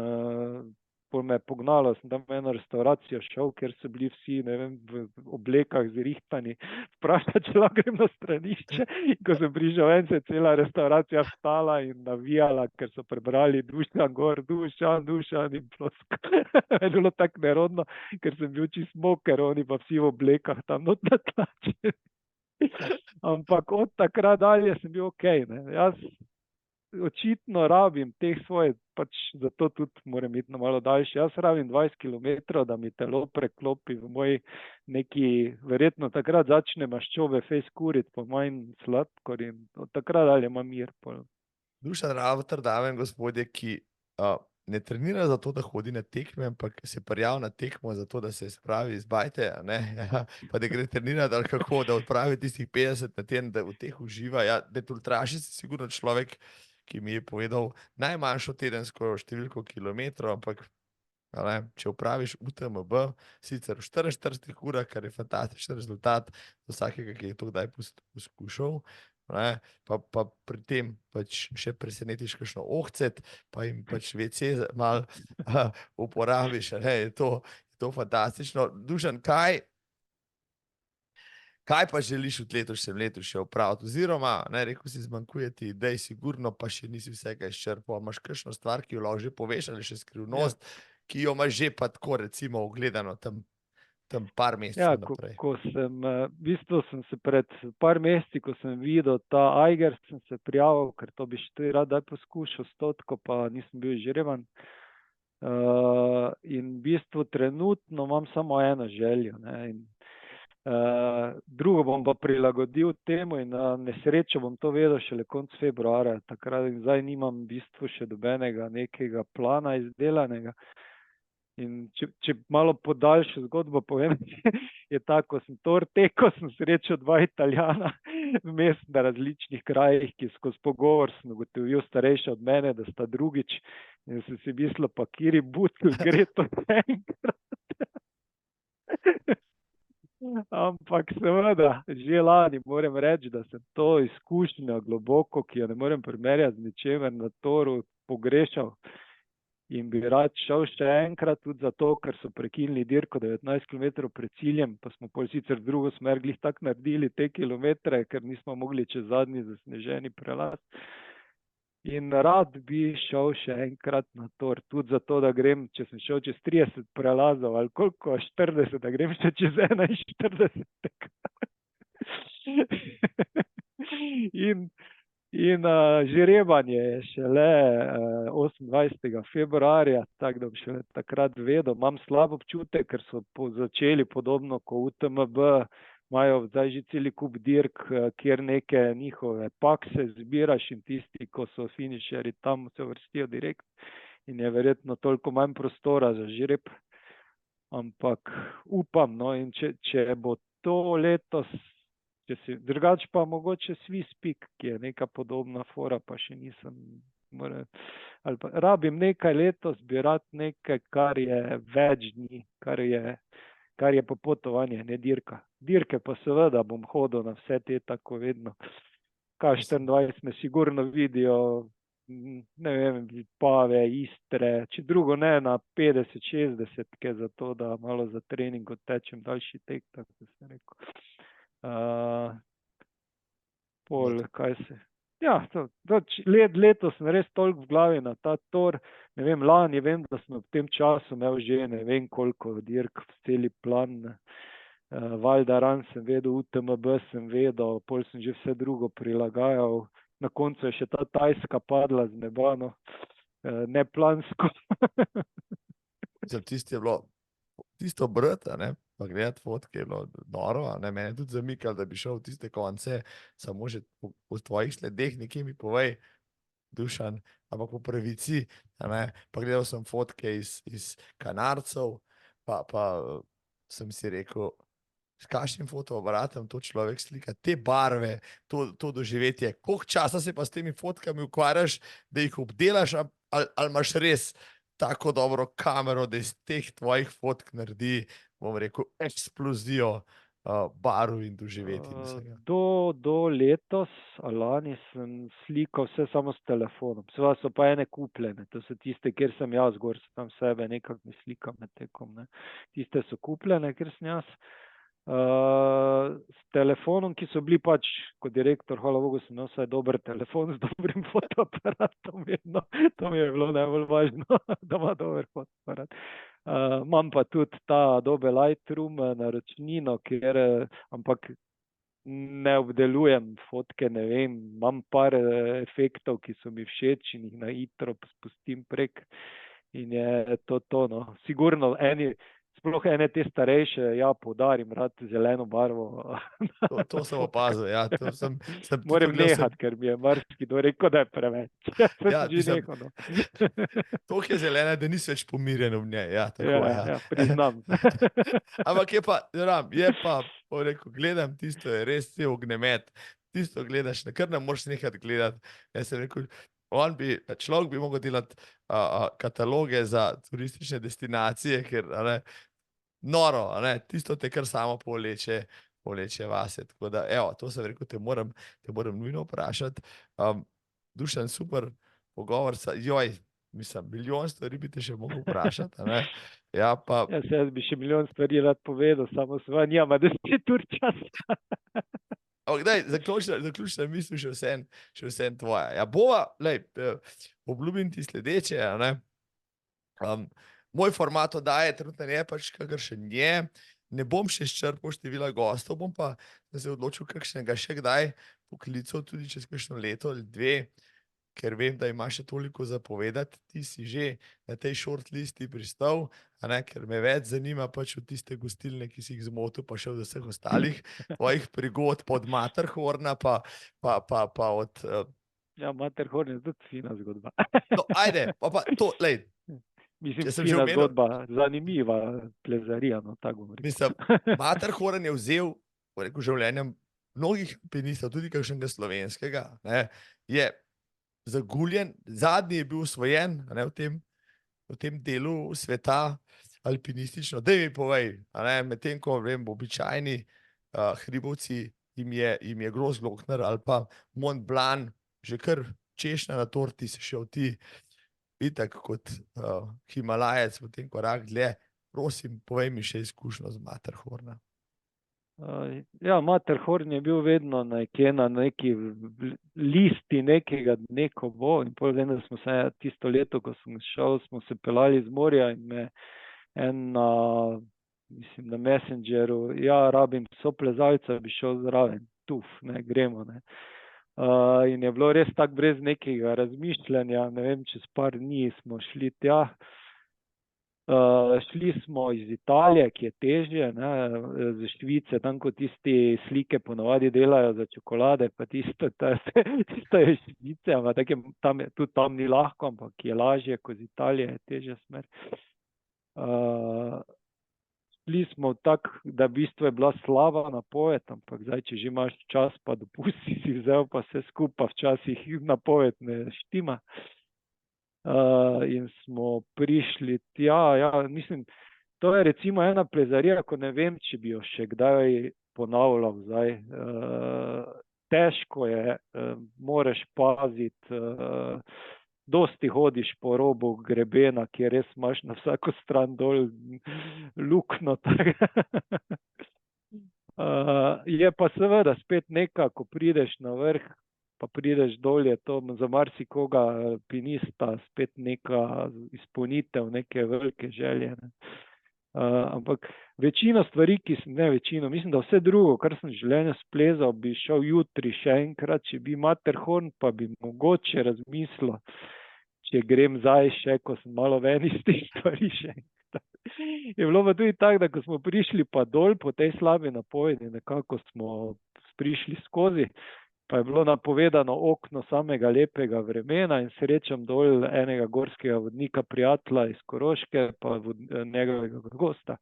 pol me je pognalo, sem tam v eno restauracijo šel, kjer so bili vsi, ne vem, v oblekah zrihtani, vprašal, če lahko grem na stranišče. In ko sem prišel ven, se je cela restauracija vstala in navijala, ker so prebrali Dušan gor, Dušan in ploska. Je bilo tako nerodno, ker sem bil čist moker, oni pa vsi v oblekah tam not na tlači. Ampak od takrat dalje sem bil okej, ne. Jaz očitno rabim teh svoje, pač zato tudi moram iti na malo daljši. Jaz rabim 20 km, da mi telo preklopi v moj neki, verjetno takrat začne maščobe fejs kuriti, pa manj sladkor in od takrat dalje imam mir. Pol. Dušan Ravtar, dame in gospodje, ki ne trenira zato, da hodi na tekme, ampak se prijavi na tekmo zato, da se spravi iz bajte, ne? Pa da gre trenirati ali kako, da odpravi tistih 50 na teden, da v teh uživa. Ja, Ultraši si sigurno človek, ki mi je povedal najmanjšo tedensko številko kilometrov, ampak ne, če upraviš UTMB, sicer v 44 urah, kar je fantastičen rezultat za vsakega, ki je to kdaj poskušal, ne, pa pri tem pač še presenetiš kakšno ohcet, pa jim pač WC malo uporabiš, ne, je to fantastično. Dušan, kaj pa želiš v letošnjem letu še opraviti? Oziroma, ne, rekel si, zmanjkuje ti idej, sigurno pa še nisi vsega izčrpal. Imaš kakšno stvar, ki jo lahko že poveš, ali še skrivnost, ki jo imaš že pa tako recimo ogledano tam par mesecev naprej? Ko sem, v bistvu sem se pred par meseci, ko sem videl ta Eiger, sem se prijavil, ker to bi še tudi rad poskušal 100, pa nisem bil izžreban. In v bistvu trenutno imam samo eno željo, ne, in drugo bom pa prilagodil temu in na nesrečo bom to vedel šele konec februarja. Takrat in zdaj nimam v bistvu še dobenega nekega plana izdelanega. In če malo podaljšo zgodbo povem, je tako, ko sem Tor tekel, sem srečal 2 Italijana vmes na različnih krajih, ki skozi pogovor sem ugotovil starejše od mene, da sta drugič, in sem si mislil, pa kiri butl gre to enkrat. Ampak seveda, že lani moram reči, da sem to izkušnjo globoko, ki jo ne morem primerjati z ničemer, na Toru pogrešal in bi rad šel še enkrat, tudi zato, ker so prekinili dirko 19 km pred ciljem, pa smo pol sicer v drugo smer glih tako naredili te kilometre, ker nismo mogli čez zadnji zasneženi prelaz. In rad bi šel še enkrat na Tor, tudi zato, da grem, če sem šel čez 30 prelazov ali koliko, 40, da grem še čez 41. In žrebanje je šele 28. februarja, tako da bom šele takrat vedel. Imam slab občutek, ker so začeli podobno kot UTMB, imajo zdaj že celi kup dirk, kjer neke njihove pakse zbiraš in tisti, ko so finišeri, tam se vrstijo direkt in je verjetno toliko manj prostora za žreb. Ampak upam, no, in če bo to letos, drugače pa mogoče Swiss Peak, ki je neka podobna fora, pa še nisem, ali pa rabim nekaj letos, bi rad nekaj, kar je več dni, kar je popotovanje, ne dirka. Dirke pa seveda bom hodil na vse te tako vedno. K24 me sigurno vidijo, ne vem, Pave, Istre, če drugo ne, na 50-60, ki je za to, da malo za trening odtečem daljši tek, tako sem rekel. Letos sem res toliko v glavi na ta Tor, ne vem, lani vem, da sem v tem času imel že ne vem koliko dirk, celi plan, Val d'Aran sem vedel, UTMB sem vedel, pol sem že vse drugo prilagajal, na koncu je še ta Tajska padla z neba, no, neplansko. Tisto je bilo, tisto brata, ne, pa gledati fotke je bilo noro, ne, mene je tudi zamikalo, da bi šel v tiste konce, samo že po tvojih sledeh nekje mi povej, Dušan, ampak po pravici, ne, pa gledal sem fotke iz Kanarcev, pa sem si rekel, s kakšnim fotoaparatom to človek slika, te barve, to doživetje. Koliko časa se pa s temi fotkami ukvarjaš, da jih obdelaš, ali imaš res tako dobro kamero, da iz teh tvojih fotk naredi, bom rekel, eksplozijo barv in doživetij in vsega. Do letos, ali lani, sem slikal vse samo s telefonom. Seveda so pa ene kupljene, to so tiste, kjer sem jaz gor, tam sebe nekako mi slikam med tekom. Ne. Tiste so kupljene, kjer sem jaz. S telefonom, ki so bili pač, kot direktor, hvala Bogu, sem imel vsaj dober telefon z dobrim fotoaparatom, vedno. To mi je bilo najbolj važno, da ima dober fotoaparat. Imam pa tudi ta Adobe Lightroom naročnino, ampak ne obdelujem fotke, ne vem, imam par efektov, ki so mi všeč in jih na hitro spustim prek in je to, no. Sigurno sploh ene te starejše, ja, poudarim rad zeleno barvo. To sem opazil, ja, to sem tudi Moram gledal, nehati, ker mi je marsikdo rekel, da je preveč. Ja, Sem že nehal, no. Toliko je zelena, da nisi več pomirjen v njej, ja, tako, Ja, priznam. Ampak je pa, bom rekel, gledam, tisto je res cel ognjemet, tisto gledaš, kar ne moreš nehati gledati. Jaz sem rekel, človek bi mogel delati kataloge za turistične destinacije, ker, noro, tisto te kar samo povleče vase. Tako da, evo, to sem rekel, te moram nujno vprašati. Dušan, super pogovor, mislim, milijon stvari bi te še mogel vprašati, Ja, pa... Jaz bi še milijon stvari rad povedal, samo sva nima 10 ur časa. Zaključna misel še vsem tvoja. Ja, bova, obljubim ti sledeče, moj format oddaje trenutno je pač kakršen je, ne bom še izčrpal števila gostov, bom pa se odločil kakšnega še kdaj poklical, tudi čez kakšno leto ali dve, ker vem, da imaš še toliko za povedati, ti si že na tej short listi pristal, ker me več zanima pač od tiste gostilne, ki si jih zmotil, pa še od vseh ostalih tvojih prigod, pa od Matterhorna, pa od... Ja, Matterhorn je tudi fina zgodba. No, ajde, pa to, Mislim, fina zgodba, zanimiva plezarija, no, tako bom rekel. Mislim, Matterhorn je vzel, po rekel, življenjem mnogih alpinistov, tudi kakšnega slovenskega, je zaguljen, zadnji je bil osvojen, v tem delu sveta alpinistično. Daj mi povej, medtem ko, vem, običajni hribovci jim je Großglockner ali pa Mont Blanc, že kar češnja na torti, si šel ti itak kot Himalajec v tem korak dlje. Prosim, povej mi še izkušnjo z Matterhorna. Ja, Matterhorn je bil vedno nekje na neki listi nekega dne, ko bo, in potem vem, da smo se tisto leto, ko sem šel, smo se pelali z morja in me mislim, na Messengeru, ja, rabim soplezalca, bi šel zraven, gremo, in je bilo res tako brez nekega razmišljanja, ne vem, čez par dni smo šli tja. Šli smo iz Italije, ki je težje, z Švice, tam ko tisti slike ponavadi delajo za čokolade, pa tisto je Švice, ampak tudi tam ni lahko, ampak je lažje, ko z Italije je težja smer. Šli smo tako, da v bistvu je bila slaba napoved, ampak zdaj, če že imaš čas, pa dopusti si vzel, pa vse skupaj včasih napoved ne štima. In smo prišli tja, ja, mislim, to je recimo ena plezarija, ko ne vem, če bi jo še kdaj ponavljal zdaj. Težko je, moraš paziti, dosti hodiš po robu grebena, kjer res imaš na vsako stran dol luknjo. Je pa seveda spet nekaj, ko prideš na vrh, pa prideš dol, je to za marsikoga alpinista spet neka izpolnitev, neke velike želje. Ampak večino stvari, mislim, da vse drugo, kar sem v življenju splezal, bi šel jutri še enkrat, če bi Matterhorn, pa bi mogoče razmislil, če grem zdaj še, ko sem malo ven iz teh stvari še enkrat. Je bilo pa tudi tako, da ko smo prišli pa dol po tej slabi napovedi, nekako smo prišli skozi, pa je bilo napovedano okno samega lepega vremena in srečam dol enega gorskega vodnika, prijatelja iz Koroške, pa njegovega gosta.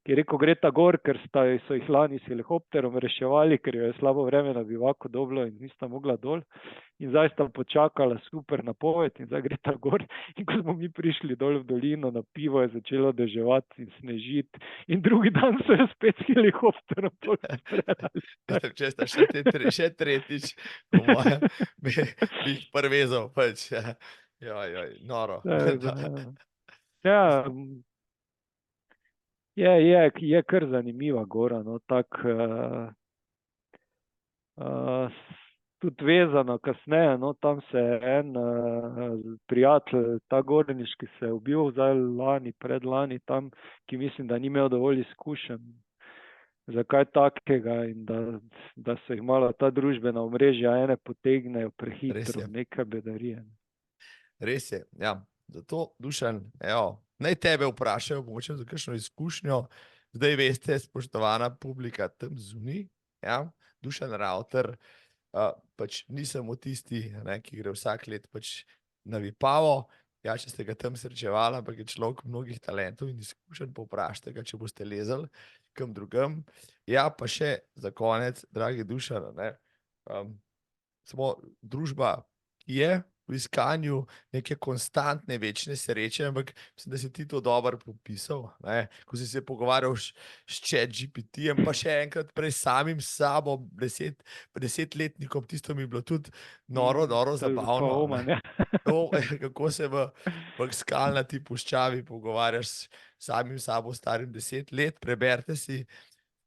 ki je rekel, gre ta gor, ker so jih lani s helikopterom reševali, ker jo je slabo vreme na bivaku dobilo in nista mogla dol. In zdaj sta počakala super napoved in zdaj gre ta gor. In ko smo mi prišli dol v dolino na pivo, je začelo deževati in snežiti. In drugi dan so jo spet s helikopterom pol predali. Če sta še tretjič, po mojem, bi jih prvezal, pač. Noro. Ja, je kar zanimiva gora, no, tudi vezano kasneje, no, tam se je en prijatelj, ta gorniški se je ubil zdaj lani, predlani tam, ki mislim, da ni imel dovolj izkušenj za kaj takega in da se jih malo ta družbena omrežja ene potegnejo prehitro, nekaj bedarije. Res je, ja. Zato, Dušan, naj tebe vprašajo, mogoče za kakšno izkušnjo. Zdaj veste, spoštovana publika tam zunaj, ja, Dušan Ravter, pač nisem v tisti, ki gre vsak let pač na Vipavo. Ja, če ste ga tam srečevali, ampak je človek mnogih talentov in izkušenj, povprašajte ga, če boste lezali kam drugam. Ja, pa še za konec, dragi Dušan, smo družba, ki je v iskanju neke konstantne, večne sreče, ampak mislim, da si ti to dobro popisal, ko si se pogovarjal s ChatGPT-jem, pa še enkrat prej samim sabo, 10-letnikom, tisto mi je bilo tudi noro zabavno. Kako se v skalnati puščavi pogovarjaš s samim sabo, starim 10 let, preberite si,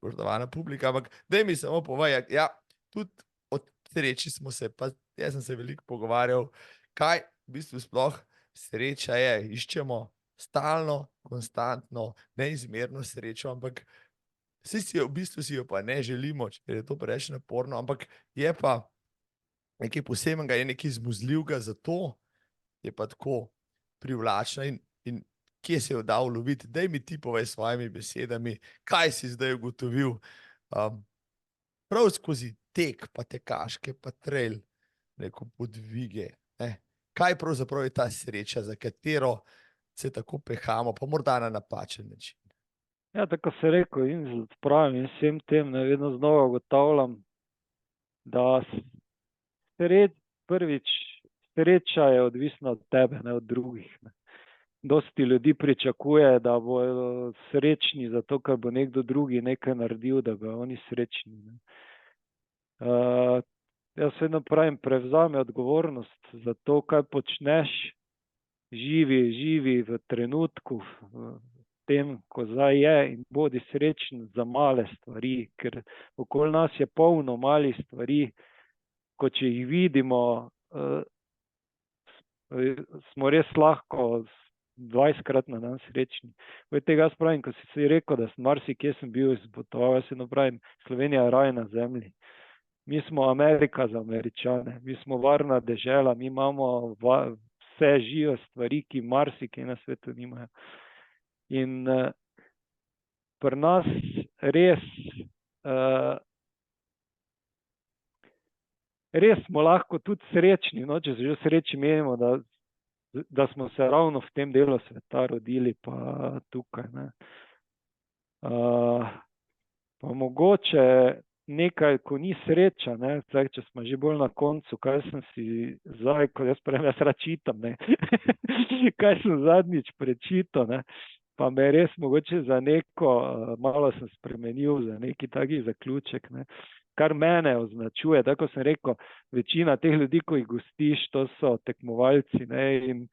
spoštovana publika, ampak daj mi samo povej, ja, tudi od sreči smo se, pa jaz sem se veliko pogovarjal, kaj v bistvu sploh sreča je. Iščemo stalno, konstantno, neizmerno srečo, ampak v bistvu si jo pa ne želimo, ker je to preveč naporno, ampak je pa nekaj posebnega, je nekaj izmuzljivega, zato je pa tako privlačna in kje se jo da uloviti. Daj mi ti povej s svojimi besedami, kaj si zdaj ugotovil prav skozi tek, pa tekaške, pa trail, neko podvige. Kaj pravzaprav je ta sreča, za katero se tako pehamo, pa morda na napačen način? Ja, tako se rekel in z pravim in vsem tem, vedno znova ugotavljam, da prvič sreča je odvisna od tebe, ne od drugih. Dosti ljudi pričakuje, da bodo srečni zato, ker bo nekdo drugi nekaj naredil, da bodo oni srečni. Jaz vedno pravim, prevzami odgovornost za to, kaj počneš, živi v trenutku, v tem, ko zdaj je, in bodi srečen za male stvari, ker okoli nas je polno malih stvari, ko če jih vidimo, smo res lahko 20-krat na dan srečni. Tega jaz pravim, ko si rekel, da sem marsikje sem bil izpotoval, jaz vedno pravim, Slovenija je raj na zemlji. Mi smo Amerika za Američane, mi smo varna dežela, mi imamo vse žive stvari, ki marsikje na svetu nimajo. In pri nas res smo lahko tudi srečni, no, če se že sreči menimo, da smo se ravno v tem delu sveta rodili, pa tukaj. Pa mogoče nekaj, ko ni sreča, zdaj, če smo že bolj na koncu, kaj sem si zdaj, ko jaz rad čitam, kaj sem zadnjič prečital, pa me res mogoče za neko, malo sem spremenil, za neki taki zaključek, kar mene označuje, tako sem rekel, večina teh ljudi, ko jih gostiš, to so tekmovalci, in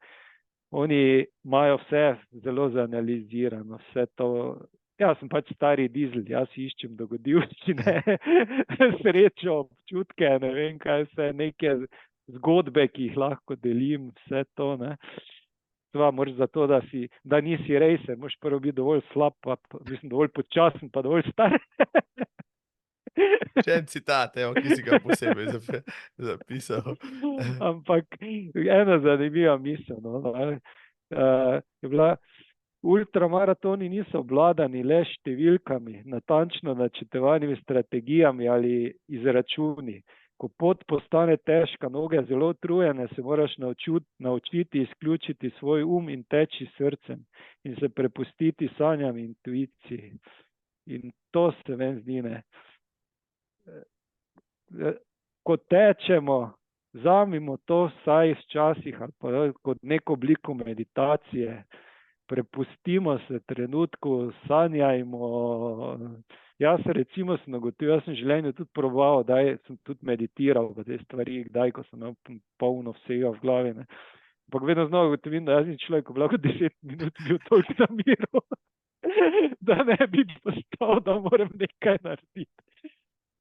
oni imajo vse zelo zanalizirano, vse to. Jaz sem pač stari dizel, jaz iščem dogodivščine, srečo, občutke, ne vem kaj vse, neke zgodbe, ki jih lahko delim, vse to. Moraš zato, da nisi rejser, moraš prvo biti dovolj slab, pa mislim, dovolj počasen, pa dovolj star. Še en citat, ki si ga posebej zapisal. Ampak ena zanimiva misel, je bila, ultramaratoni niso obvladani le številkami, natančno načrtovanimi strategijami ali izračuni. ko pot postane težka, noge zelo utrujene, se moraš naučiti izključiti svoj in teči srcem in se prepustiti sanjam in intuiciji. In to se meni zdi, ne. Ko tečemo, vzamimo to vsaj včasih ali pa kot neko obliko meditacije, prepustimo se trenutku, sanjajmo. Jaz recimo sem ugotovil, jaz sem v življenju tudi proval, da sem tudi meditiral v te stvari, kdaj, ko sem imel polno vsega v glavi, ne. Ampak vedno znova ugotovim, da jaz sem človek, ko bi lahko 10 minut bil toliko na miru, da ne bi postal, da moram nekaj narediti.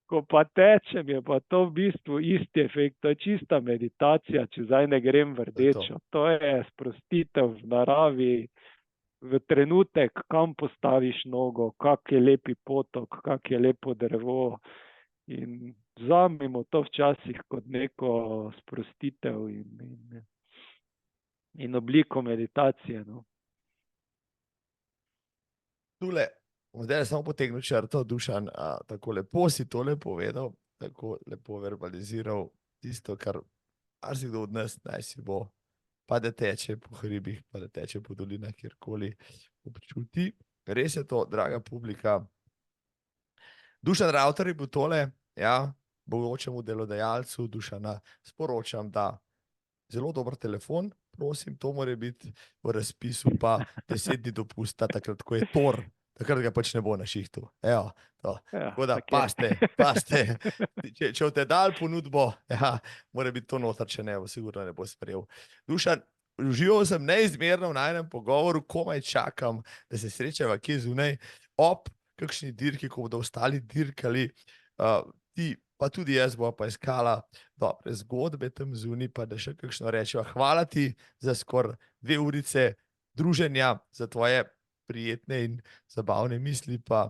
Ko pa tečem, je pa to v bistvu isti efekt, to je čista meditacija, če zdaj ne grem v rdečo. To je sprostitev v naravi, v trenutek, kam postaviš nogo, kak je lepi potok, kak je lepo drevo. In vzamimo to včasih kot neko sprostitev in obliko meditacije. No. Tule, zdaj samo potegnil črto, Dušan, tako lepo si tole povedal, tako lepo verbaliziral tisto, kar marsikdo od nas naj si bo, pa da teče po hribih, pa da teče po dolinah, kjerkoli občuti. Res je to, draga publika. Dušan Ravtar je bil tole, ja, bogočemu delodajalcu Dušana sporočam, da zelo dober telefon, prosim, to mora biti v razpisu, pa 10 dni dopusta, takrat, ko je tor, takrat ga pač ne bo na šihtu. Evo, to. Tako da, paste. Če te dal ponudbo, ja, mora biti to notar, če ne, sigurno ne bo sprejel. Dušan, užival sem neizmerno v najnem pogovoru, komaj čakam, da se srečava kje zunaj, ob kakšni dirki, ko bodo ostali dirkali, ti, pa tudi jaz bova pa iskala dobre zgodbe tam zunaj, pa da še kakšno rečeva. Hvala ti za skoraj 2 urice druženja, za tvoje prijetne in zabavne misli, pa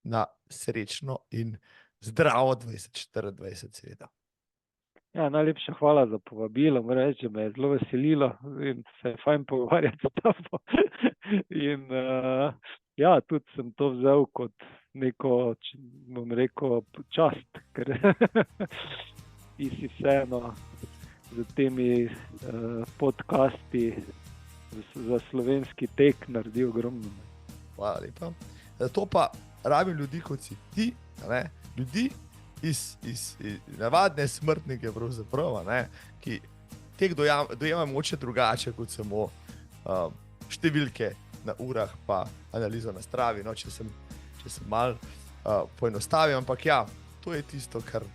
na srečno in zdravo 2024 seveda. Ja, najlepša hvala za povabilo, moram reči, da me je zelo veselilo in se je fajn pogovarjati s tabo. In ja, tudi sem to vzel kot neko, bom rekel, čast, ker ti si vseeno z temi podcasti za slovenski tek naredi ogromno. Hvala lepa. Zato pa rabim ljudi, kot si ti, ne? Ljudi iz navadne smrtnike pravzaprav, ne? Ki tek dojema moče drugače, kot samo številke na urah, pa analizo na Stravi, no, če sem malo poenostavil, ampak ja, to je tisto, kar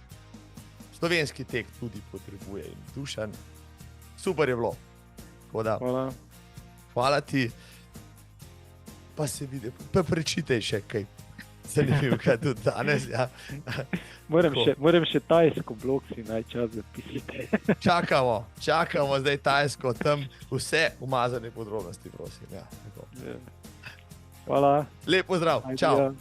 slovenski tek tudi potrebuje. In Dušan, super je bilo. Hvala ti, pa se vidi, pa prečitaj še kaj zanimivega tudi danes. Ja. Moram še tajsko blog si najčas zapisati. Čakamo zdaj tajsko, tam vse umazane podrobnosti, prosim. Ja. Hvala. Lep pozdrav, čau.